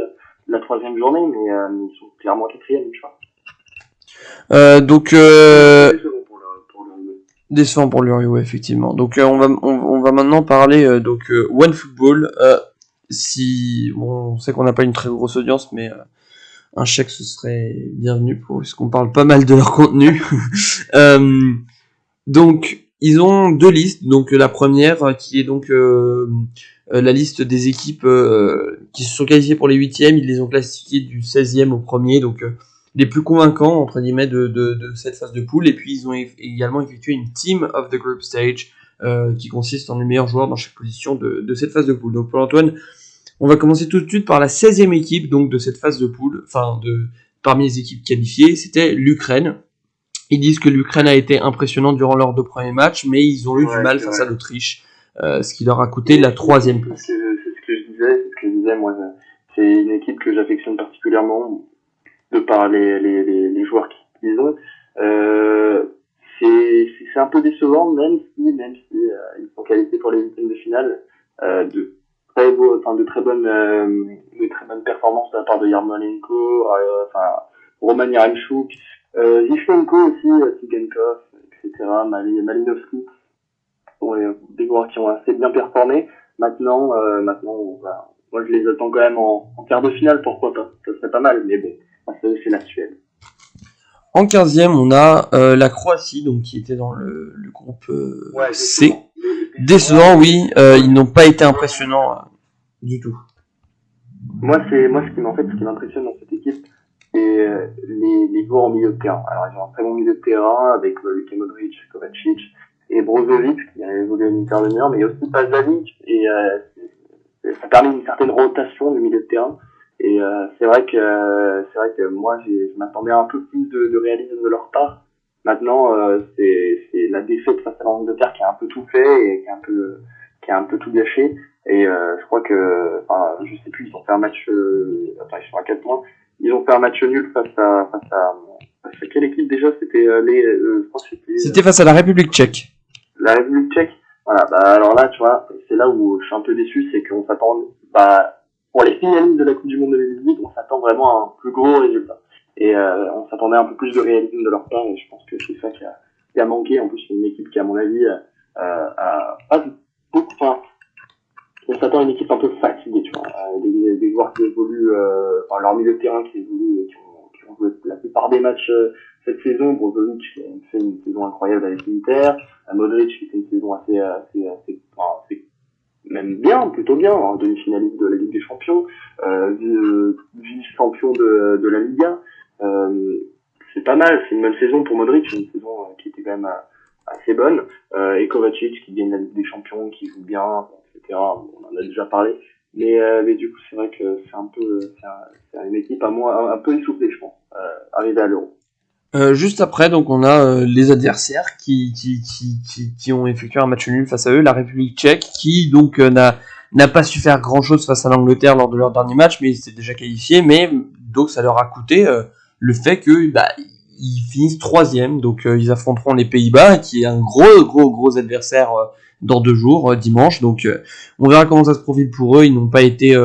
la 3e journée, mais ils sont clairement 4e, tu vois. Décevant pour l'Uruguay, effectivement. Donc on va maintenant parler OneFootball. On sait qu'on n'a pas une très grosse audience, mais un chèque ce serait bienvenu puisqu'on parle pas mal de leur contenu. Donc ils ont 2 listes. Donc la première qui est donc la liste des équipes qui se sont qualifiées pour les 8e. Ils les ont classifiées du 16e au 1er. Donc les plus convaincants entre guillemets de cette phase de poule, et puis ils ont également effectué une Team of the Group Stage qui consiste en les meilleurs joueurs dans chaque position de cette phase de poule. Donc pour Antoine, on va commencer tout de suite par la 16e équipe donc de cette phase de poule, parmi les équipes qualifiées, c'était l'Ukraine. Ils disent que l'Ukraine a été impressionnante durant leurs 2 premiers matchs, mais ils ont eu du mal face à l'Autriche, ce qui leur a coûté la 3e place. C'est ce que je disais, moi, c'est une équipe que j'affectionne particulièrement de par les joueurs qu'ils ont. C'est un peu décevant, même si ils sont qualifiés pour les 8e de finale, de très bonnes performances de la part de Yarmolenko, Roman Yaremchuk, Zivchenko aussi, Tsigankov, etc., Malinovski, des joueurs qui ont assez bien performé. Maintenant, moi je les attends quand même en quart de finale, pourquoi pas, ça serait pas mal, mais bon, c'est la Suède. En 15e, on a la Croatie, donc qui était dans le groupe C. Décevant, oui, ils n'ont pas été impressionnants du tout. Moi, ce qui m'impressionne dans cette équipe, c'est les joueurs en milieu de terrain. Alors, ils ont un très bon milieu de terrain avec Luka Modric, Kovacic et Brozovic qui a évolué à l'Inter de Milan, mais il y a aussi Pasalic, et ça permet une certaine rotation du milieu de terrain. Et c'est vrai que moi, je m'attendais à un peu plus de réalisme de leur part. Maintenant, c'est la défaite face à l'Angleterre qui a un peu tout fait et qui a un peu tout gâché. Et je crois que, je sais plus, ils ont fait un match. Ils sont à 4 points. Ils ont fait un match nul face à quelle équipe déjà? C'était je crois que c'était face à la République tchèque. La République tchèque. Voilà. Alors là, tu vois, c'est là où je suis un peu déçu, c'est qu'on s'attend, pour les finalistes de la Coupe du Monde 2018, on s'attend vraiment à un plus gros résultat. Et on s'attendait à un peu plus de réalisme de leur part, et je pense que c'est ça qui a manqué. En plus, c'est une équipe qui, à mon avis, on s'attend à une équipe un peu fatiguée, tu vois. Des joueurs qui évoluent, leur milieu de terrain qui évolue, qui ont joué la plupart des matchs cette saison. Brozovic qui a fait une saison incroyable avec l'Inter, Modric qui fait une saison assez même bien, plutôt bien, en demi-finaliste de la Ligue des Champions, vice-champion de la Liga. C'est pas mal, c'est une bonne saison pour Modric, une saison qui était quand même assez bonne, et Kovacic qui gagne la Ligue des Champions, qui joue bien, etc. On en a déjà parlé. Mais du coup, c'est vrai que c'est une équipe à moi un peu essoufflée, je pense, arrivée à l'Euro. Juste après, donc on a les adversaires qui ont effectué un match nul face à eux, la République tchèque, qui donc n'a pas su faire grand chose face à l'Angleterre lors de leur dernier match, mais ils étaient déjà qualifiés, mais donc ça leur a coûté le fait que ils finissent troisième, donc ils affronteront les Pays-Bas, qui est un gros adversaire dans 2 jours, dimanche, donc on verra comment ça se profile pour eux. Ils n'ont pas été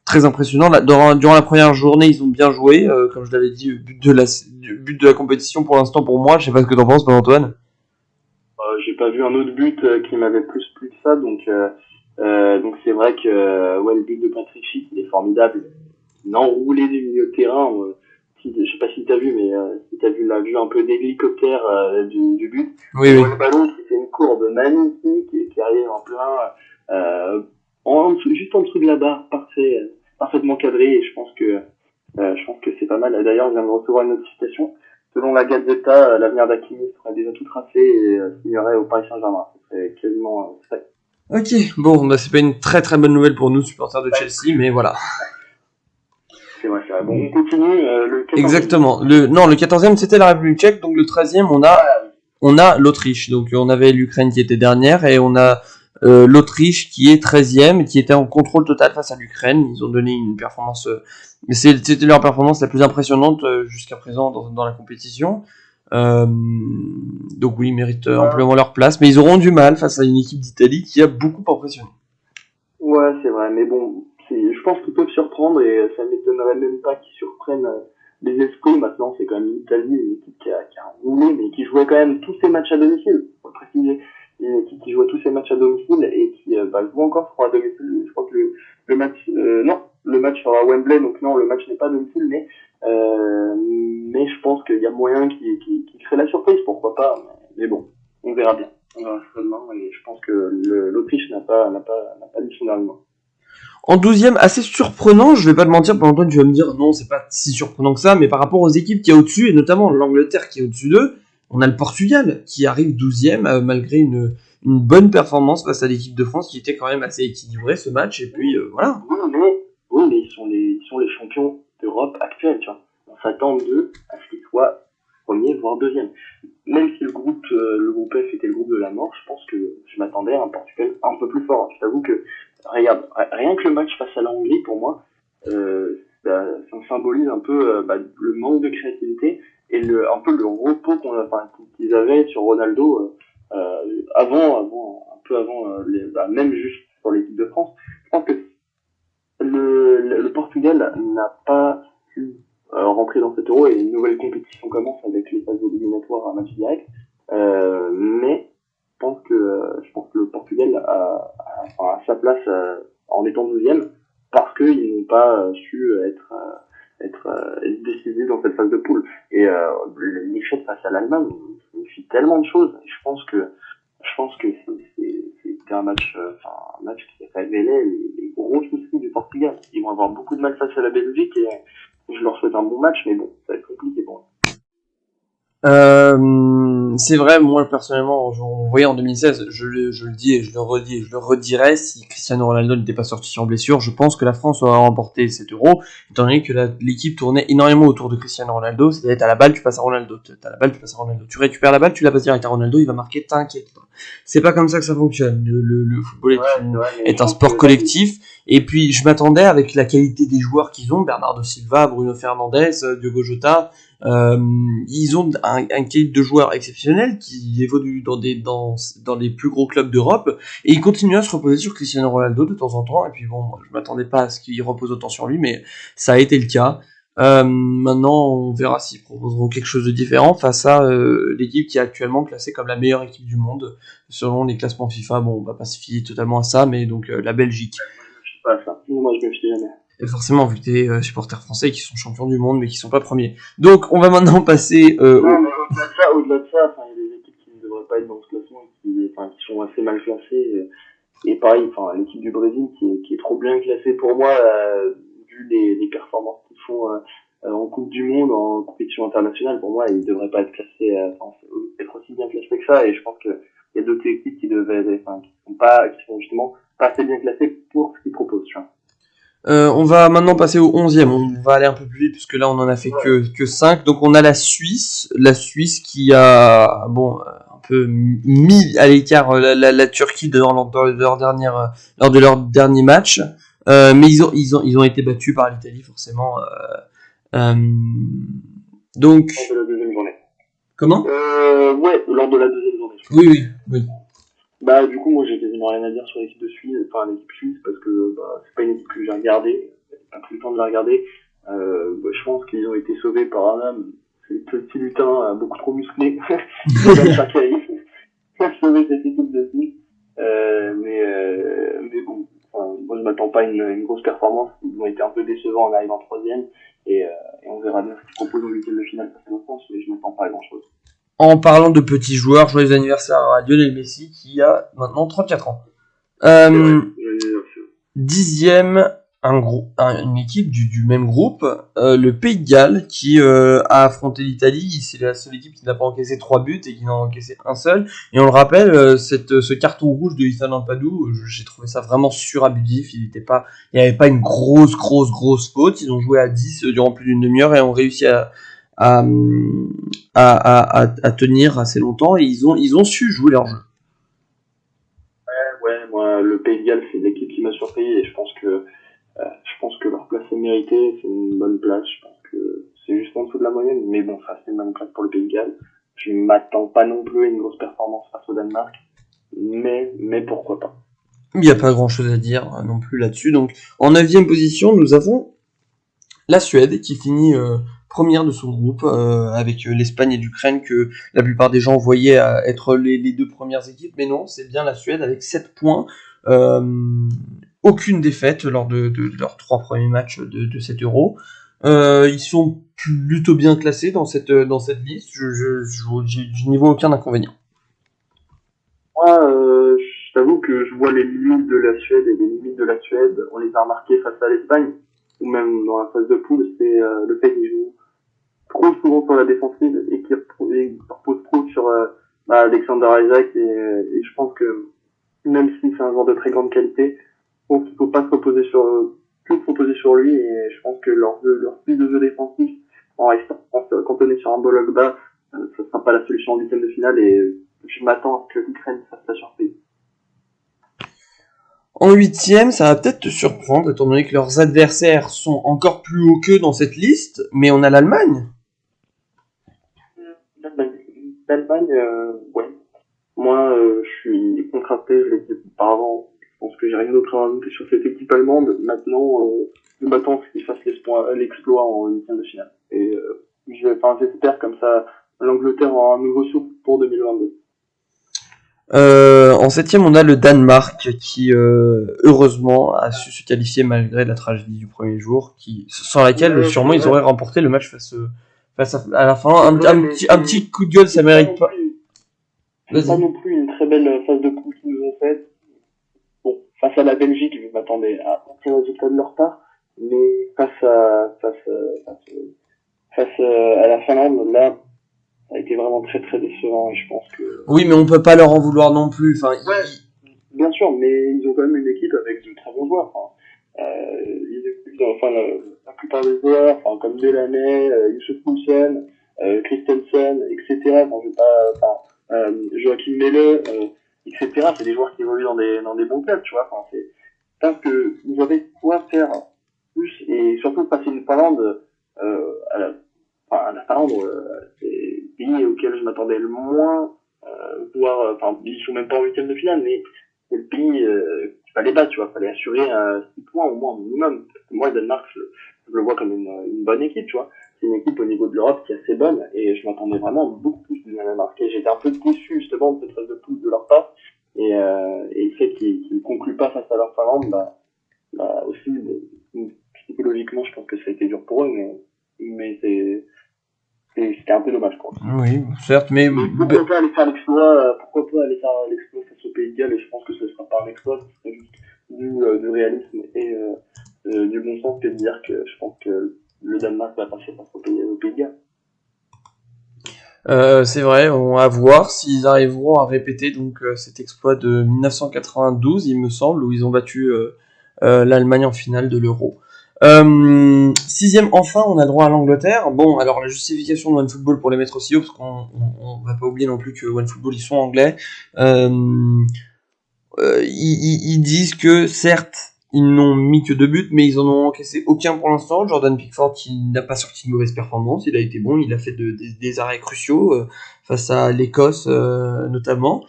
très impressionnants. Durant la première journée, ils ont bien joué, comme je l'avais dit, but de la compétition pour l'instant pour moi. Je sais pas ce que t'en penses, Antoine. J'ai pas vu un autre but qui m'avait plus plu que ça, donc c'est vrai que le but de Patrick Schick, il est formidable. Il a enroulé du milieu de terrain. Je sais pas si t'as vu, mais si t'as vu la vue un peu d'hélicoptère du but. Oui. Le ballon qui fait une courbe magnifique et qui arrive en plein juste en dessous de la barre, parfaitement cadré, et je pense que c'est pas mal. D'ailleurs, je viens de recevoir une notification. Selon la Gazzetta, l'avenir d'Hakimi serait déjà tout tracé et signerait au Paris Saint-Germain. C'est quasiment fait. Ok, bon, c'est pas une très très bonne nouvelle pour nous, supporters de Chelsea, mais voilà. C'est vrai. Bon, on continue. Le 14e. Exactement. Le 14e, c'était la République tchèque, donc le 13e, on a l'Autriche. Donc on avait l'Ukraine qui était dernière, et on a l'Autriche qui est 13e, qui était en contrôle total face à l'Ukraine. Ils ont donné une performance, mais c'était leur performance la plus impressionnante jusqu'à présent dans la compétition. Donc oui, ils méritent amplement leur place, mais ils auront du mal face à une équipe d'Italie qui a beaucoup impressionné. Ouais, c'est vrai, mais bon, je pense qu'ils peuvent surprendre, et ça m'étonnerait même pas qu'ils surprennent les esprits. Maintenant, c'est quand même l'Italie, une équipe qui a roulé, mais qui jouait quand même tous ses matchs à domicile, faut le préciser. Une équipe qui jouait tous ses matchs à domicile et qui joue encore, je crois, à domicile. Je crois que le match, le match sera à Wembley, donc non, le match n'est pas à domicile, mais je pense qu'il y a moyen qu'il crée la surprise, pourquoi pas. Mais bon, on verra bien. On verra seulement, et je pense que l'Autriche n'a pas dit son argument. En 12e, assez surprenant, je vais pas te mentir, pendant toi tu vas me dire non, c'est pas si surprenant que ça, mais par rapport aux équipes qui est au-dessus, et notamment l'Angleterre qui est au-dessus d'eux, on a le Portugal qui arrive 12e malgré une bonne performance face à l'équipe de France qui était quand même assez équilibrée ce match, et puis voilà. Oui, mais ils sont les champions d'Europe actuels, tu vois. On s'attend d'eux à ce qu'ils soient premier, voire deuxième. Même si le groupe F était le groupe de la mort, je pense que je m'attendais à un Portugal un peu plus fort. Je t'avoue que, regarde, rien que le match face à la Hongrie, pour moi, ça symbolise un peu le manque de créativité et un peu le repos qu'ils avaient sur Ronaldo même juste sur l'équipe de France. Je pense que le Portugal n'a pas pu rentrer dans cet Euro, et une nouvelle compétition commence avec les phases éliminatoires à match direct. Mais je pense que le Portugal a sa place en étant 12e, parce qu'ils n'ont pas su être décisifs dans cette phase de poule. Et l'échec face à l'Allemagne signifie tellement de choses. Et je pense que c'était un match qui révélait les gros soucis du Portugal. Ils vont avoir beaucoup de mal face à la Belgique, et je leur souhaite un bon match, mais bon, ça va être compliqué pour eux. C'est vrai, moi personnellement, on voyait en 2016, je le dis et je le redis et je le redirai, si Cristiano Ronaldo n'était pas sorti sur blessure, je pense que la France aurait remporté cet Euro, étant donné que l'équipe tournait énormément autour de Cristiano Ronaldo. C'est-à-dire, t'as la balle, tu passes à Ronaldo, tu récupères la balle, tu la passes direct à Ronaldo, il va marquer, t'inquiète. C'est pas comme ça que ça fonctionne. Le football est un sport collectif, et puis je m'attendais, avec la qualité des joueurs qu'ils ont, Bernardo Silva, Bruno Fernandes, Diogo Jota, ils ont un qualité de joueurs exceptionnel qui évolue dans les plus gros clubs d'Europe, et ils continuent à se reposer sur Cristiano Ronaldo de temps en temps. Et puis bon, moi, je m'attendais pas à ce qu'il repose autant sur lui, mais ça a été le cas. Maintenant, on verra s'ils proposeront quelque chose de différent face à l'équipe qui est actuellement classée comme la meilleure équipe du monde selon les classements FIFA. Bon, on va pas se fier totalement à ça, mais donc la Belgique. Moi, je me fie jamais. Et forcément, vu que t'es supporters français qui sont champions du monde mais qui sont pas premiers. Donc, on va maintenant passer non, mais au-delà de ça, il y a des équipes qui ne devraient pas être dans ce classement, qui sont assez mal classées. Et pareil, l'équipe du Brésil qui est trop bien classée pour moi, vu les performances qu'ils font en Coupe du Monde, en compétition internationale, pour moi, il devrait pas être classé, être aussi bien classé que ça. Et je pense que il y a d'autres équipes qui qui sont justement pas assez bien classées pour ce qu'ils proposent. Tu vois. On va maintenant passer au 11e. On va aller un peu plus vite parce que là on en a fait que 5. Donc on a la Suisse qui a un peu mis à l'écart la Turquie lors de leur dernier match. Mais ils ont été battus par l'Italie forcément. Donc Lors de la deuxième journée. comment Ouais, lors de la deuxième journée. Oui. Bah du coup moi j'ai quasiment rien à dire sur l'équipe l'équipe suisse parce que c'est pas une équipe que j'ai regardée, j'ai pas pris le temps de la regarder. Je pense qu'ils ont été sauvés par un homme, c'est le petit lutin beaucoup trop musclé, Shaqiri, qui a sauvé cette équipe de Suisse. Mais bon, moi je m'attends pas à une grosse performance, ils ont été un peu décevants en arrivant en troisième et on verra bien ce qu'ils proposent en huitième de finale face à la France, mais je m'attends pas à grand chose. En parlant de petits joueurs, joyeux anniversaire à Lionel Messi qui a maintenant 34 ans. Dixième, une équipe du même groupe, le Pays de Galles qui a affronté l'Italie. C'est la seule équipe qui n'a pas encaissé 3 buts et qui n'en a encaissé un seul. Et on le rappelle, ce carton rouge de Ethan Ampadu, j'ai trouvé ça vraiment surabusif. Il n'y avait pas une grosse faute. Ils ont joué à 10 durant plus d'une demi-heure et ont réussi à tenir assez longtemps et ils ont su jouer leur jeu. Ouais, moi le Pays de Galles c'est l'équipe qui m'a surpris et je pense que leur place est méritée, c'est une bonne place, je pense que c'est juste en dessous de la moyenne, mais bon ça c'est une bonne place pour le Pays de Galles. Je m'attends pas non plus à une grosse performance face au Danemark, mais pourquoi pas. Il n'y a pas grand chose à dire non plus là-dessus. Donc en 9e position nous avons la Suède qui finit première de son groupe avec l'Espagne et l'Ukraine que la plupart des gens voyaient être les deux premières équipes, mais non, c'est bien la Suède avec 7 points, aucune défaite lors de leurs 3 premiers matchs de cet Euro. Ils sont plutôt bien classés dans cette liste, je n'y vois aucun inconvénient. Moi, je t'avoue que je vois les limites de la Suède et les limites de la Suède, on les a remarquées face à l'Espagne, ou même dans la phase de poule, c'est le fait qu'ils jouent trop souvent sur la défensive et qui repose trop sur Alexander Isaac et je pense que même si c'est un joueur de très grande qualité, je pense qu'il faut pas se reposer sur lui et je pense que leur style de jeu défensif en restant cantonné sur un bloc bas, ça sera pas la solution en huitième de finale et je m'attends à ce que l'Ukraine fasse la surprise. En 8e, ça va peut-être te surprendre étant donné que leurs adversaires sont encore plus hauts qu'eux dans cette liste, mais on a l'Allemagne. L'Allemagne, ouais. Moi, je suis contrasté, je l'ai dit auparavant. Je pense que j'ai rien d'autre à rajouter sur cette équipe allemande. Maintenant, je m'attends à ce qu'ils fassent l'exploit en huitième de finale. Et j'espère comme ça l'Angleterre aura un nouveau souffle pour 2022. En 7e, on a le Danemark qui, heureusement, a su se qualifier malgré la tragédie du premier jour, sans laquelle sûrement ils auraient remporté le match face à la fin. Un petit coup de gueule, ça mérite pas. C'est pas non plus une très belle phase de poule qu'ils nous ont faite. Bon, face à la Belgique, je m'attendais à un petit résultat de leur part, mais face à la Finlande, là, ça a été vraiment très très décevant et je pense que... Oui, mais on peut pas leur en vouloir non plus. Enfin, bien sûr, mais ils ont quand même une équipe avec de très bons joueurs. La plupart des joueurs, comme Delaney, Youssef Poulsen, Christensen, etc. Joachim Melle, etc. C'est des joueurs qui évoluent dans des bons clubs, tu vois. Je pense que vous avez quoi faire plus et surtout passer une Finlande la Finlande, c'est le pays auquel je m'attendais le moins, ils sont même pas en huitième de finale, mais c'est le pays qu'il fallait battre, tu vois, fallait assurer 6 points au moins minimum. Parce que moi, le Danemark, je le vois comme une bonne équipe, tu vois. C'est une équipe au niveau de l'Europe qui est assez bonne, et je m'attendais vraiment beaucoup plus du Danemark. Et j'étais un peu déçu justement de cette phase de poule de leur part, et le fait qu'ils ne concluent pas face à leur Finlande, aussi, psychologiquement, je pense que ça a été dur pour eux, mais c'était un peu dommage, quoi. Oui, certes, mais pourquoi pas aller faire l'exploit face au Pays de Galles, et je pense que ce sera pas un exploit, ce serait juste du réalisme et du bon sens que de dire que je pense que le Danemark va passer face au Pays de Galles. C'est vrai, on va voir s'ils arriveront à répéter donc cet exploit de 1992, il me semble, où ils ont battu l'Allemagne en finale de l'Euro. Sixième, enfin, on a droit à l'Angleterre. Bon, alors la justification de OneFootball pour les mettre aussi haut, parce qu'on va pas oublier non plus que OneFootball, ils sont anglais. Ils disent que certes, ils n'ont mis que 2 buts, mais ils en ont encaissé aucun pour l'instant. Jordan Pickford, qui n'a pas sorti de mauvaise performance, il a été bon, il a fait des arrêts cruciaux face à l'Écosse notamment.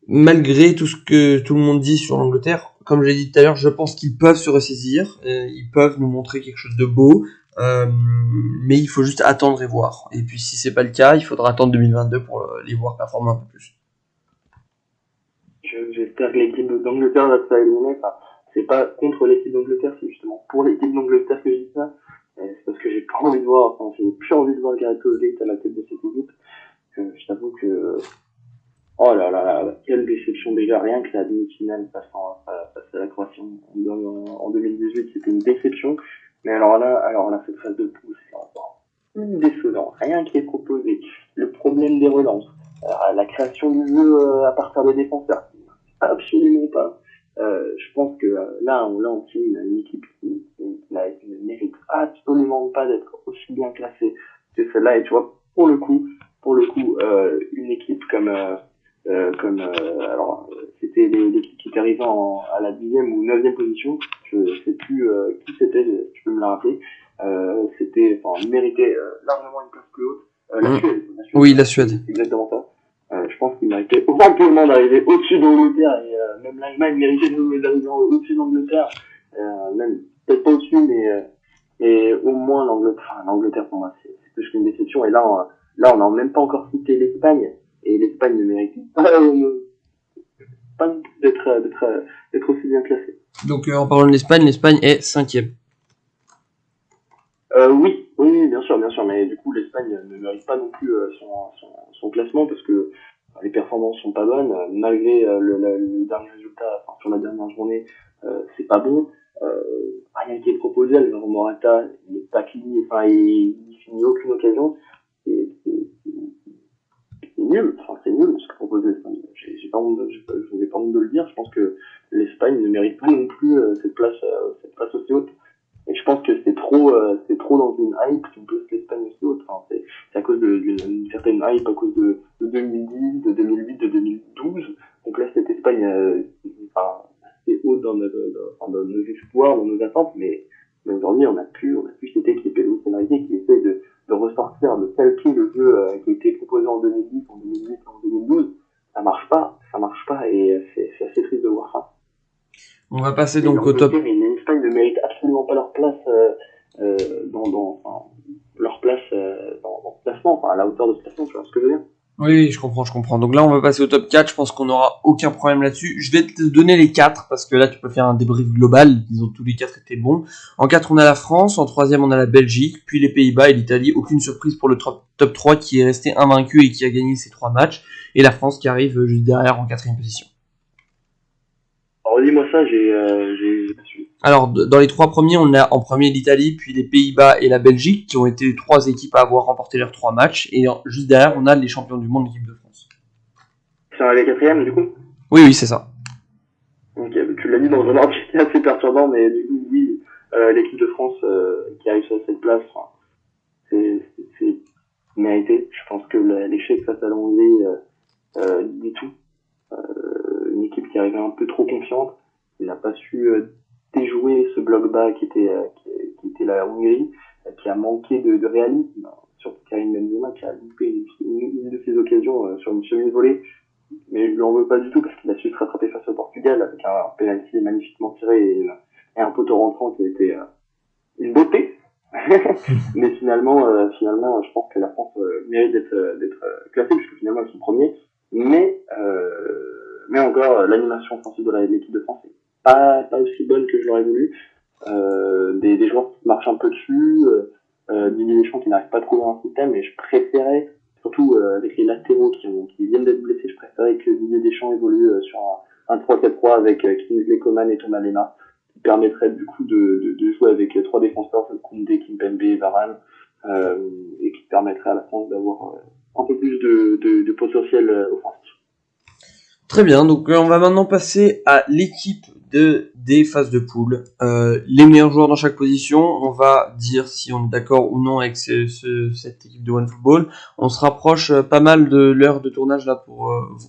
Malgré tout ce que tout le monde dit sur l'Angleterre, comme j'ai dit tout à l'heure, je pense qu'ils peuvent se ressaisir, ils peuvent nous montrer quelque chose de beau, mais il faut juste attendre et voir. Et puis si c'est pas le cas, il faudra attendre 2022 pour les voir performer un peu plus. J'espère que l'équipe d'Angleterre va se faire éliminer. Enfin, c'est pas contre l'équipe d'Angleterre, c'est justement pour l'équipe d'Angleterre que je dis ça. C'est parce que j'ai pas envie de voir, j'ai plus envie de voir Gareth Southgate à la tête de cette équipe. Je t'avoue que, oh là là là, quelle déception déjà, rien que la demi-finale face à la Croatie en 2018, c'était une déception. Mais alors là, cette phase de poule, c'est encore décevant. Rien qui est proposé. Le problème des relances. La création du jeu à partir des défenseurs. Absolument pas. Je pense que là on tient une équipe qui ne mérite absolument pas d'être aussi bien classée que celle-là. Et tu vois, pour le coup, une équipe comme c'était l'équipe qui est arrivée à la 10e ou 9e position. Je sais plus qui c'était, tu peux me la rappeler. C'était, méritait largement une place plus haute. La Suède. Oui, la Suède. C'est exactement ça. Je pense qu'il méritait amplement d'arriver au-dessus d'Angleterre et même l'Allemagne méritait d'arriver au-dessus d'Angleterre. Même peut-être pas au-dessus, mais au moins l'Angleterre pour moi c'est plus qu'une déception. Et là on n'a même pas encore cité l'Espagne et l'Espagne ne mérite pas d'être aussi bien classée. Donc en parlant de l'Espagne est 5e. Oui, bien sûr, mais du coup l'Espagne ne mérite pas non plus son classement parce que les performances sont pas bonnes, malgré le dernier résultat, sur la dernière journée, c'est pas bon. Rien qui est proposé, Alvaro Morata, il est pas fini, il finit aucune occasion. C'est nul, c'est nul ce que propose l'Espagne. J'ai pas honte de le dire. Je pense que l'Espagne ne mérite pas non plus cette place aussi haute. Et je pense que c'est trop dans une hype qui pousse l'Espagne aussi haute. C'est à cause d'une certaine hype, à cause de 2010, de 2008, de 2012. Donc là, cette Espagne, c'est haut dans nos espoirs, dans nos attentes, mais aujourd'hui, on n'a plus cette équipe. Et Luis Enrique qui essaie de ressortir, de calquer le jeu qui a été proposé en 2010, en 2008, en 2012. Ça marche pas, et c'est assez triste de voir ça. On va passer donc au top. L'Espagne ne mérite absolument pas leur place dans ce classement, à la hauteur de ce classement, tu vois ce que je veux dire. Oui, je comprends. Donc là, on va passer au top 4. Je pense qu'on n'aura aucun problème là-dessus. Je vais te donner les 4 parce que là, tu peux faire un débrief global. Ils ont tous les 4 été bons. En 4, on a la France. En 3e, on a la Belgique. Puis les Pays-Bas et l'Italie. Aucune surprise pour le top 3 qui est resté invaincu et qui a gagné ses 3 matchs. Et la France qui arrive juste derrière en 4e position. Alors, dis-moi ça, j'ai pas suivi. Alors, dans les 3 premiers, on a en premier l'Italie, puis les Pays-Bas et la Belgique, qui ont été les 3 équipes à avoir remporté leurs 3 matchs. Et juste derrière, on a les champions du monde, l'équipe de France. C'est les 4e, du coup ? Oui, c'est ça. Ok, tu l'as dit dans un ordre qui est assez perturbant, mais du coup, oui, l'équipe de France qui arrive sur cette place, c'est mérité. Je pense que l'échec face à la Hongrie dit tout. Une équipe qui arrivait un peu trop confiante, qui n'a pas su déjouer ce bloc bas qui était la Hongrie, qui a manqué de réalisme, surtout Karim Benzema qui a loupé une de ses occasions sur une semi-volée, mais je lui en veux pas du tout parce qu'il a su se rattraper face au Portugal avec un penalty magnifiquement tiré et un poteau rentrant qui a été une beauté. Mais finalement, je pense que la France mérite d'être classée puisque finalement ils sont premiers. Mais encore, l'animation offensive de l'équipe de France est pas aussi bonne que je l'aurais voulu. Des joueurs qui marchent un peu dessus, Didier Deschamps qui n'arrive pas à trouver un système, et je préférais, surtout avec les latéraux qui viennent d'être blessés, je préférais que Didier Deschamps évolue sur un 3-4-3 avec Kingsley Coman et Thomas Lemar, qui permettrait du coup de jouer avec 3 défenseurs, Koundé, Kimpembe et Varane, et qui permettrait à la France d'avoir un peu plus de potentiel offensif. Très bien, donc on va maintenant passer à l'équipe des phases de poule. Les meilleurs joueurs dans chaque position, on va dire si on est d'accord ou non avec cette équipe de OneFootball. On se rapproche pas mal de l'heure de tournage là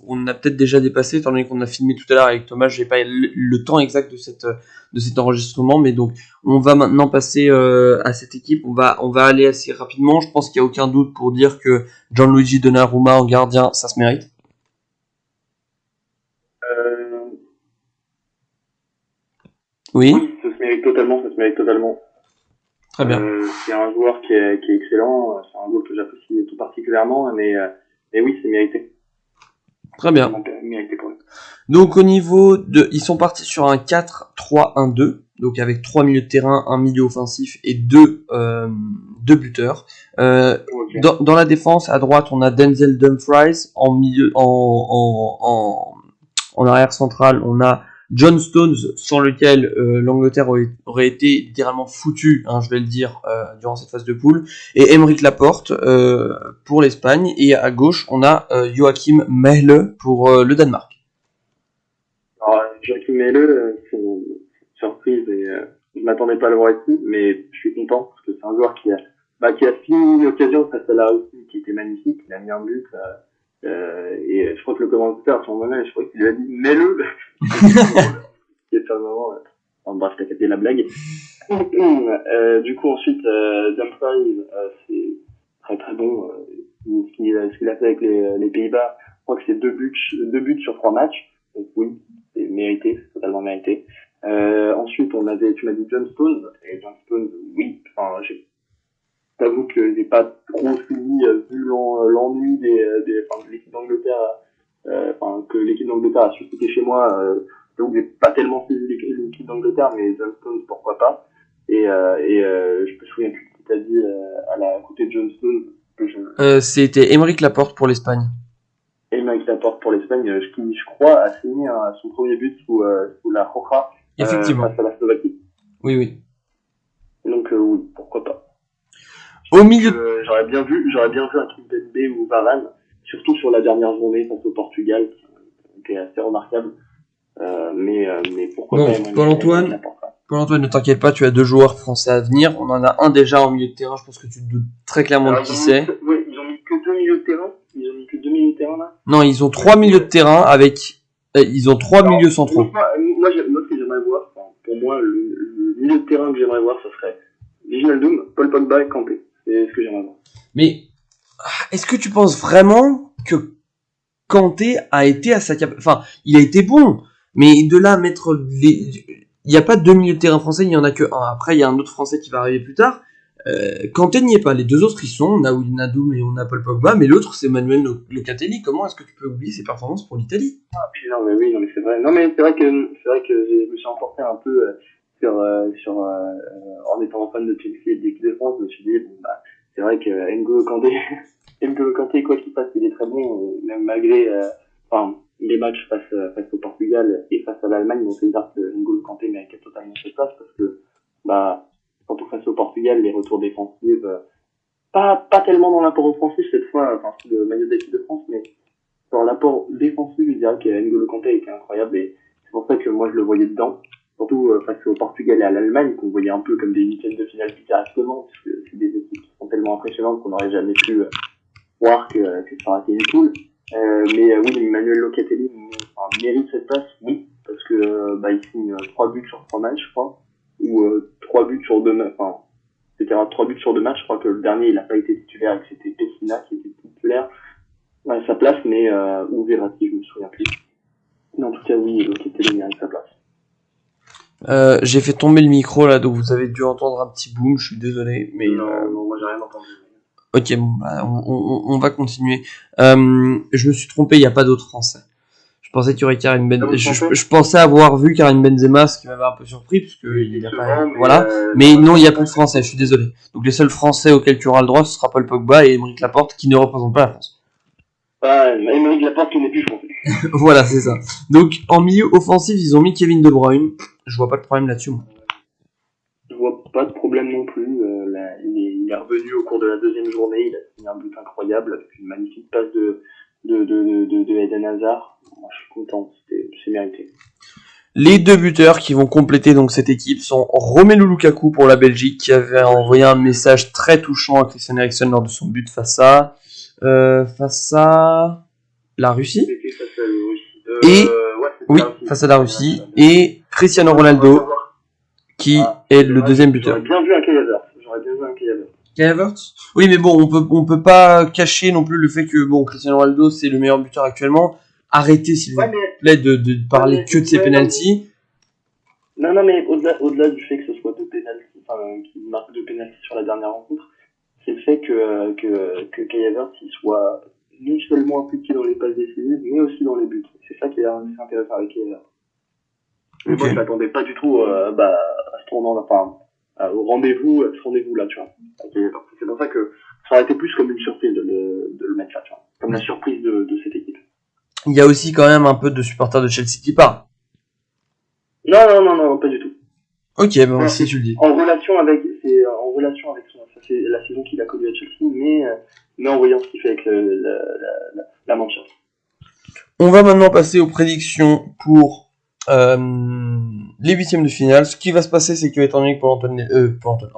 on a peut-être déjà dépassé, étant donné qu'on a filmé tout à l'heure avec Thomas, j'ai pas le temps exact de cet enregistrement, mais donc on va maintenant passer à cette équipe. On va aller assez rapidement. Je pense qu'il n'y a aucun doute pour dire que Gianluigi Donnarumma en gardien, ça se mérite. Oui, ça se mérite totalement. Très bien. C'est un joueur qui est excellent, c'est un joueur que j'apprécie tout particulièrement, mais oui, c'est mérité. Très bien. Mérité pour lui. Donc au niveau ils sont partis sur un 4-3-1-2, donc avec 3 milieux de terrain, un milieu offensif et deux buteurs. Okay. Dans la défense, à droite, on a Denzel Dumfries, en milieu, en arrière central, on a John Stones, sur lequel l'Angleterre aurait été littéralement foutu, je vais le dire, durant cette phase de poule, et Aymeric Laporte pour l'Espagne, et à gauche on a Joachim Mehle pour le Danemark. Alors, Joachim Mehle, c'est une surprise, et je m'attendais pas à le voir ici, mais je suis content, parce que c'est un joueur qui a fini l'occasion face à la Russie, qui était magnifique, il a mis un but, et je crois que le commentateur, à son moment, je crois qu'il lui a dit mets-le. Qui est un moment, bref, t'as capté la blague. Du coup, ensuite, Dumfries, c'est très très bon. Ce qu'il a fait avec les Pays-Bas, je crois que c'est 2 buts sur 3 matchs. Donc oui, c'est mérité, c'est totalement mérité. Ensuite, tu m'as dit John Stones, et John Stones, oui, j'avoue que j'ai pas trop suivi, vu l'ennui de l'équipe d'Angleterre, que l'équipe d'Angleterre a suscité chez moi, donc j'ai pas tellement suivi l'équipe d'Angleterre, mais John Stones, pourquoi pas. Et je me souviens plus ce que t'as dit, à côté de John Stones. C'était Aymeric Laporte pour l'Espagne. Aymeric Laporte pour l'Espagne, qui, je crois, a signé son premier but sous la Roja, effectivement, face à la Slovaquie. Oui. Donc, oui, pourquoi pas. Au milieu, j'aurais bien vu un Kimpembe ou Varane, surtout sur la dernière journée face au Portugal, qui est assez remarquable. Mais pourquoi bon, pas. Paul-Antoine, ne t'inquiète pas, tu as 2 joueurs français à venir. On en a un déjà en milieu de terrain, je pense que tu te doutes très clairement de qui c'est. Oui, ils ont mis que 2 milieux de terrain. Ils ont mis que 2 milieux de terrain là. Non, ils ont 3 milieux de terrain avec. Ils ont 3 milieux centraux. Moi, ce que j'aimerais voir, pour moi, le milieu de terrain que j'aimerais voir, ce serait Wijnaldum, Paul Pogba et Kanté. C'est ce que j'aimerais voir. Mais est-ce que tu penses vraiment que Kanté a été à sa capacité? Enfin, il a été bon, mais de là à mettre il n'y a pas 2 milieux de terrain français, il n'y en a que un. Après, il y a un autre français qui va arriver plus tard. Kanté n'y est pas. Les 2 autres y sont. On a Wijnaldum et on a Paul Pogba, mais l'autre c'est Manuel Locatelli. Comment est-ce que tu peux oublier ses performances pour l'Italie? Non mais c'est vrai. Non mais c'est vrai que je me suis emporté un peu en étant fan de Chelsea et de l'équipe de France. Je me suis dit c'est vrai que N'Golo Kanté, quoi qu'il fasse, il est très bon, même malgré les matchs face au Portugal et face à l'Allemagne. Donc c'est dire que N'Golo Kanté méritait totalement cette place, parce que surtout face au Portugal, les retours défensifs, pas tellement dans l'apport offensif cette fois, sous le maillot de l'équipe de France, mais dans l'apport défensif, je dirais que N'Golo Kanté était incroyable, et c'est pour ça que moi je le voyais dedans, surtout face au Portugal et à l'Allemagne, qu'on voyait un peu comme des huitièmes de finale directement, parce que c'est des équipes qui sont tellement impressionnantes qu'on n'aurait jamais pu croire que ça aurait été une poule. Mais oui, Manuel Locatelli mérite cette place, oui, parce que il signe 3 buts sur 3 matchs, je crois, ou 3 buts sur 2 matchs, c'était 3 buts sur 2 matchs. Je crois que le dernier il a pas été titulaire, et que c'était Pessina qui était titulaire à sa place, mais ou Verratti, je me souviens plus. Mais en tout cas, oui, Locatelli mérite sa place. J'ai fait tomber le micro là, donc vous avez dû entendre un petit boom, je suis désolé, mais non, moi j'ai rien entendu. Ok, on va continuer. Je me suis trompé, il n'y a pas d'autres Français. Je pensais qu'il y aurait Karim Benzema. Je pensais avoir vu Karim Benzema, ce qui m'avait un peu surpris, parce que il y a pas. Voilà. Mais non, il n'y a plus de Français. Je suis désolé. Donc les seuls Français auxquels tu auras le droit, ce sera Paul Pogba et Aymeric Laporte, qui ne représentent pas la France. Aymeric Laporte qui n'est plus français. Voilà, c'est ça. Donc en milieu offensif, ils ont mis Kevin De Bruyne. Je vois pas de problème là-dessus, moi. Je vois pas de problème non plus. Il est revenu au cours de la deuxième journée. Il a signé un but incroyable avec une magnifique passe de Eden Hazard. Moi, je suis content. C'est mérité. Les deux buteurs qui vont compléter donc cette équipe sont Romelu Lukaku pour la Belgique, qui avait envoyé un message très touchant à Christian Eriksen lors de son but face à la Russie. Face à la Russie. Et Cristiano Ronaldo, qui est le deuxième buteur. J'aurais bien vu un Kai Havertz. Oui, mais bon, on peut pas cacher non plus le fait que bon, Cristiano Ronaldo c'est le meilleur buteur actuellement. Arrêtez s'il vous plaît de parler que de ses penalties. Non, mais au-delà du fait que ce soit deux penalties, qu'il marque deux penalties sur la dernière rencontre, c'est le fait que Kai Havertz il soit non seulement impliqué dans les passes décisives, mais aussi dans les buts. C'est ça qui est intéressant avec Kai Havertz. Okay. Moi, je m'attendais pas du tout à ce tournant, au rendez-vous là, tu vois. C'est pour ça que ça aurait été plus comme une surprise de le mettre là, tu vois. Comme la surprise de cette équipe. Il y a aussi quand même un peu de supporters de Chelsea qui partent. Non, pas du tout. Ok, bon, si tu le dis. En relation avec c'est la saison qu'il a connue à Chelsea, mais en voyant ce qu'il fait avec la Manchester. On va maintenant passer aux prédictions pour les huitièmes de finale. Ce qui va se passer, c'est que étant donné que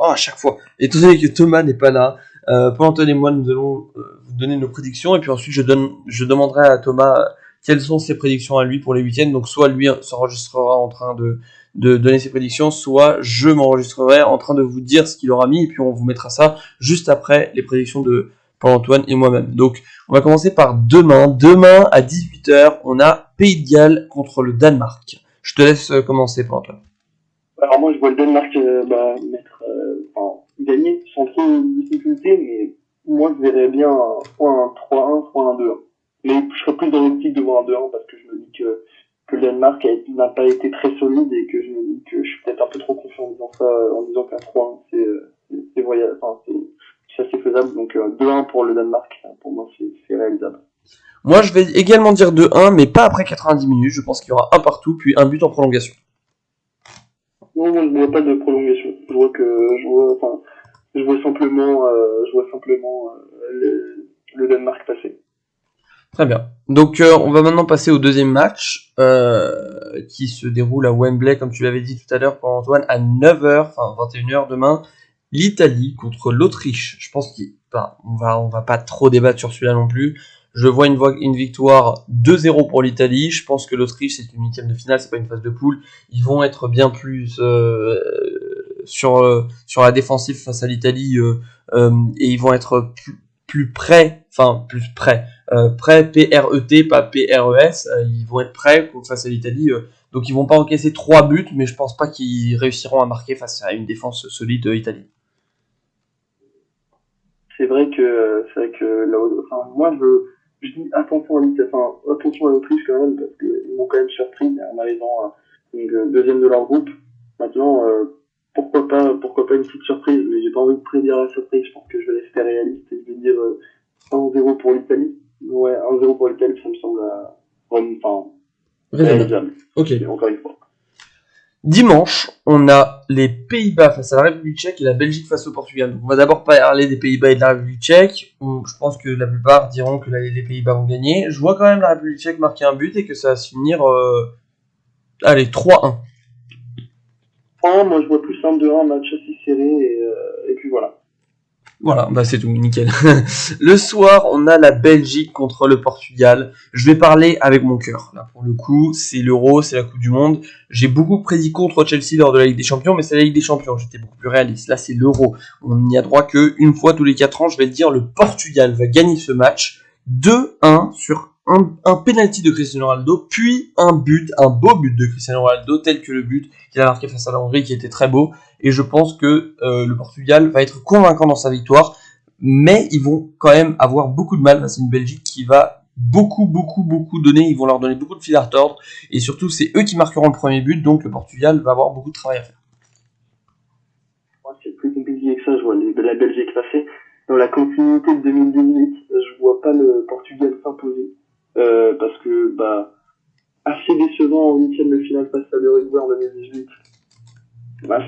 à chaque fois, étant donné que Thomas n'est pas là, Paul-Antoine et moi, nous allons vous donner nos prédictions, et puis ensuite je demanderai à Thomas quelles sont ses prédictions à lui pour les huitièmes. Donc soit lui s'enregistrera en train de donner ses prédictions, soit je m'enregistrerai en train de vous dire ce qu'il aura mis, et puis on vous mettra ça juste après les prédictions de Paul-Antoine et moi-même. Donc on va commencer par demain. Demain à 18h, on a Pays de Galles contre le Danemark. Je te laisse commencer, Paul-Antoine. Alors moi je vois le Danemark gagner sans trop de difficulté, mais moi je verrais bien soit un 3-1, soit un 2-1. Mais je serais plus dans l'optique de voir un 2-1 parce que je me dis que le Danemark n'a pas été très solide et que je me dis que je suis peut-être un peu trop confiant en disant qu'un 3-1 c'est assez faisable. Donc 2-1 pour le Danemark, pour moi c'est réalisable. Moi je vais également dire 2-1, mais pas après 90 minutes. Je pense qu'il y aura un partout puis un but en prolongation. Non, je ne vois pas de prolongation. Je vois simplement le Danemark passer. Très bien. Donc on va maintenant passer au deuxième match qui se déroule à Wembley, comme tu l'avais dit tout à l'heure pour Antoine, à 9h, 21h demain. L'Italie contre l'Autriche. Je pense qu'on va pas trop débattre sur celui-là non plus. Je vois une victoire 2-0 pour l'Italie. Je pense que l'Autriche, c'est une huitième de finale, c'est pas une phase de poule. Ils vont être bien plus sur la défensive face à l'Italie et ils vont être plus prêts, prêts PRET, pas PRES. Ils vont être prêts face à l'Italie. Donc ils vont pas encaisser 3 buts, mais je pense pas qu'ils réussiront à marquer face à une défense solide Italie. C'est vrai que moi je dis attention à l'Autriche quand même, parce qu'ils m'ont quand même surpris en arrivant deuxième de leur groupe. Maintenant, pourquoi pas une petite surprise, mais j'ai pas envie de prédire la surprise. Je pense que je vais rester réaliste et je vais dire 1-0 pour l'Italie. Ouais, 1-0 pour l'Italie, ça me semble réalisable. Ok. Encore une fois. Dimanche, on a les Pays-Bas face à la République tchèque et la Belgique face au Portugal. Donc on va d'abord parler des Pays-Bas et de la République tchèque, où je pense que la plupart diront que les Pays-Bas vont gagner. Je vois quand même la République tchèque marquer un but et que ça va se finir 3-1. Moi je vois plus un 2-1, un match assez serré et puis voilà. Voilà, c'est tout, nickel. Le soir, on a la Belgique contre le Portugal. Je vais parler avec mon cœur. Là, pour le coup, c'est l'Euro, c'est la Coupe du Monde. J'ai beaucoup prédit contre Chelsea lors de la Ligue des Champions, mais c'est la Ligue des Champions. J'étais beaucoup plus réaliste. Là, c'est l'Euro. On n'y a droit qu'une fois tous les 4 ans. Je vais te dire, le Portugal va gagner ce match 2-1 sur un penalty de Cristiano Ronaldo, puis un beau but de Cristiano Ronaldo, tel que le but qu'il a marqué face à la Hongrie, qui était très beau. Et je pense que le Portugal va être convaincant dans sa victoire, mais ils vont quand même avoir beaucoup de mal face à une Belgique qui va beaucoup donner. Ils vont leur donner beaucoup de fil à retordre, et surtout c'est eux qui marqueront le premier but, donc le Portugal va avoir beaucoup de travail à faire. Moi, c'est plus compliqué que ça. Je vois la Belgique passer. Dans la continuité de 2018, je vois pas le Portugal s'imposer. Parce que assez décevant en huitième de finale face à l'Uruguay en 2018. Ça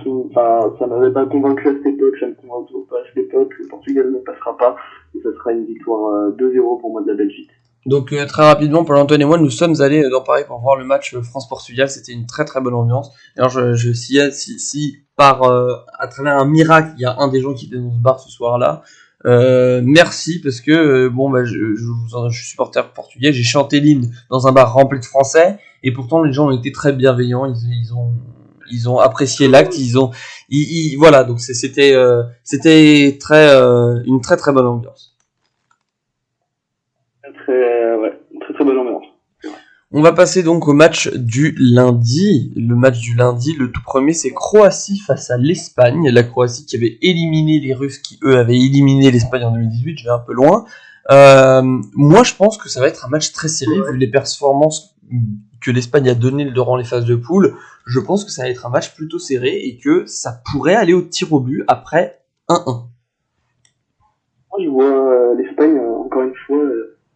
m'avait pas convaincu à cette époque, ça me convainc toujours pas à cette époque. Le Portugal ne passera pas et ça sera une victoire 2-0 pour moi de la Belgique. Donc très rapidement, Paul-Antoine et moi, nous sommes allés dans Paris pour voir le match France-Portugal. C'était une très très bonne ambiance. Alors si par à travers un miracle, il y a un des gens qui était dans ce bar ce soir-là. Merci parce que je suis supporter portugais. J'ai chanté l'hymne dans un bar rempli de Français et pourtant les gens ont été très bienveillants. Ils ont apprécié l'acte. Voilà. Donc c'était une très très bonne ambiance. Très bonne ambiance. On va passer donc au match du lundi. Le match du lundi, le tout premier, c'est Croatie face à l'Espagne. La Croatie qui avait éliminé les Russes, qui eux avaient éliminé l'Espagne en 2018. Je vais un peu loin. Moi, je pense que ça va être un match très serré, vu les performances que l'Espagne a données durant les phases de poule. Je pense que ça va être un match plutôt serré et que ça pourrait aller au tir au but après 1-1. Moi, je vois l'Espagne, encore une fois,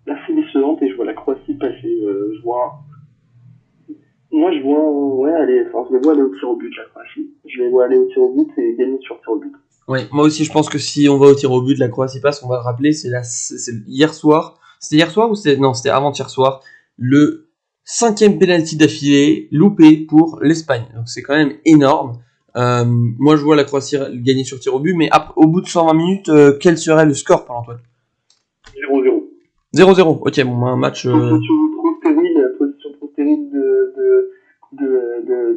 assez décevante et je vois la Croatie passer. Je les vois aller au tir au but, la Croatie. Je les vois aller au tir au but et gagner sur tir au but. Oui, moi aussi je pense que si on va au tir au but, la Croatie passe. On va le rappeler, c'est hier soir. C'était hier soir ou c'était avant-hier soir, le 5e penalty d'affilée loupé pour l'Espagne. Donc c'est quand même énorme. Moi je vois la Croatie gagner sur tir au but, mais au bout de 120 minutes, quel serait le score pour Antoine? 0-0. 0-0, ok, bon, un match... Position trop stérile de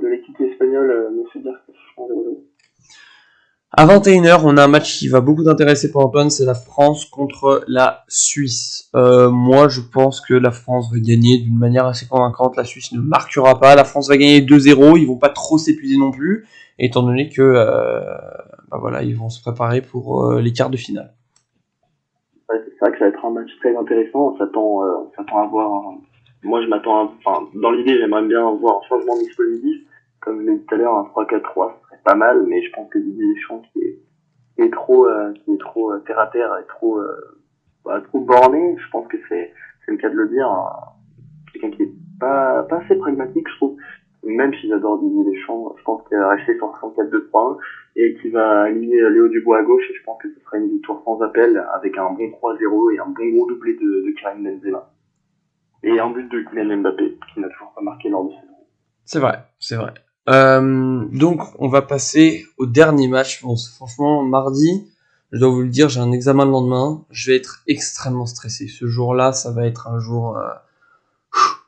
l'équipe espagnole, me fait dire que ce sera 0-0. À 21h, on a un match qui va beaucoup t'intéresser pour Antoine, c'est la France contre la Suisse. Moi, je pense que la France va gagner d'une manière assez convaincante. La Suisse ne marquera pas. La France va gagner 2-0. Ils vont pas trop s'épuiser non plus, étant donné que ils vont se préparer pour les quarts de finale. Ouais, c'est vrai que ça va être un match très intéressant. On s'attend à voir. Moi, dans l'idée, j'aimerais bien voir un changement dispositif. Comme je l'ai dit tout à l'heure, un 3-4-3, ce serait pas mal, mais je pense que Didier Deschamps qui est trop terre à terre et trop borné, je pense que c'est le cas de le dire. Quelqu'un qui est pas assez pragmatique, je trouve. Même si j'adore Didier Deschamps, je pense qu'il va rester sur 34-2-3-1 et qu'il va aligner Léo Dubois à gauche et je pense que ce sera une victoire sans appel avec un bon 3-0 et un bon gros doublé de Karim Benzema. Et un but de Kylian Mbappé qui n'a toujours pas marqué lors de cette rencontre. C'est vrai. Donc on va passer au dernier match. Bon, franchement, mardi, je dois vous le dire, j'ai un examen le lendemain. Je vais être extrêmement stressé. Ce jour-là, ça va être un jour...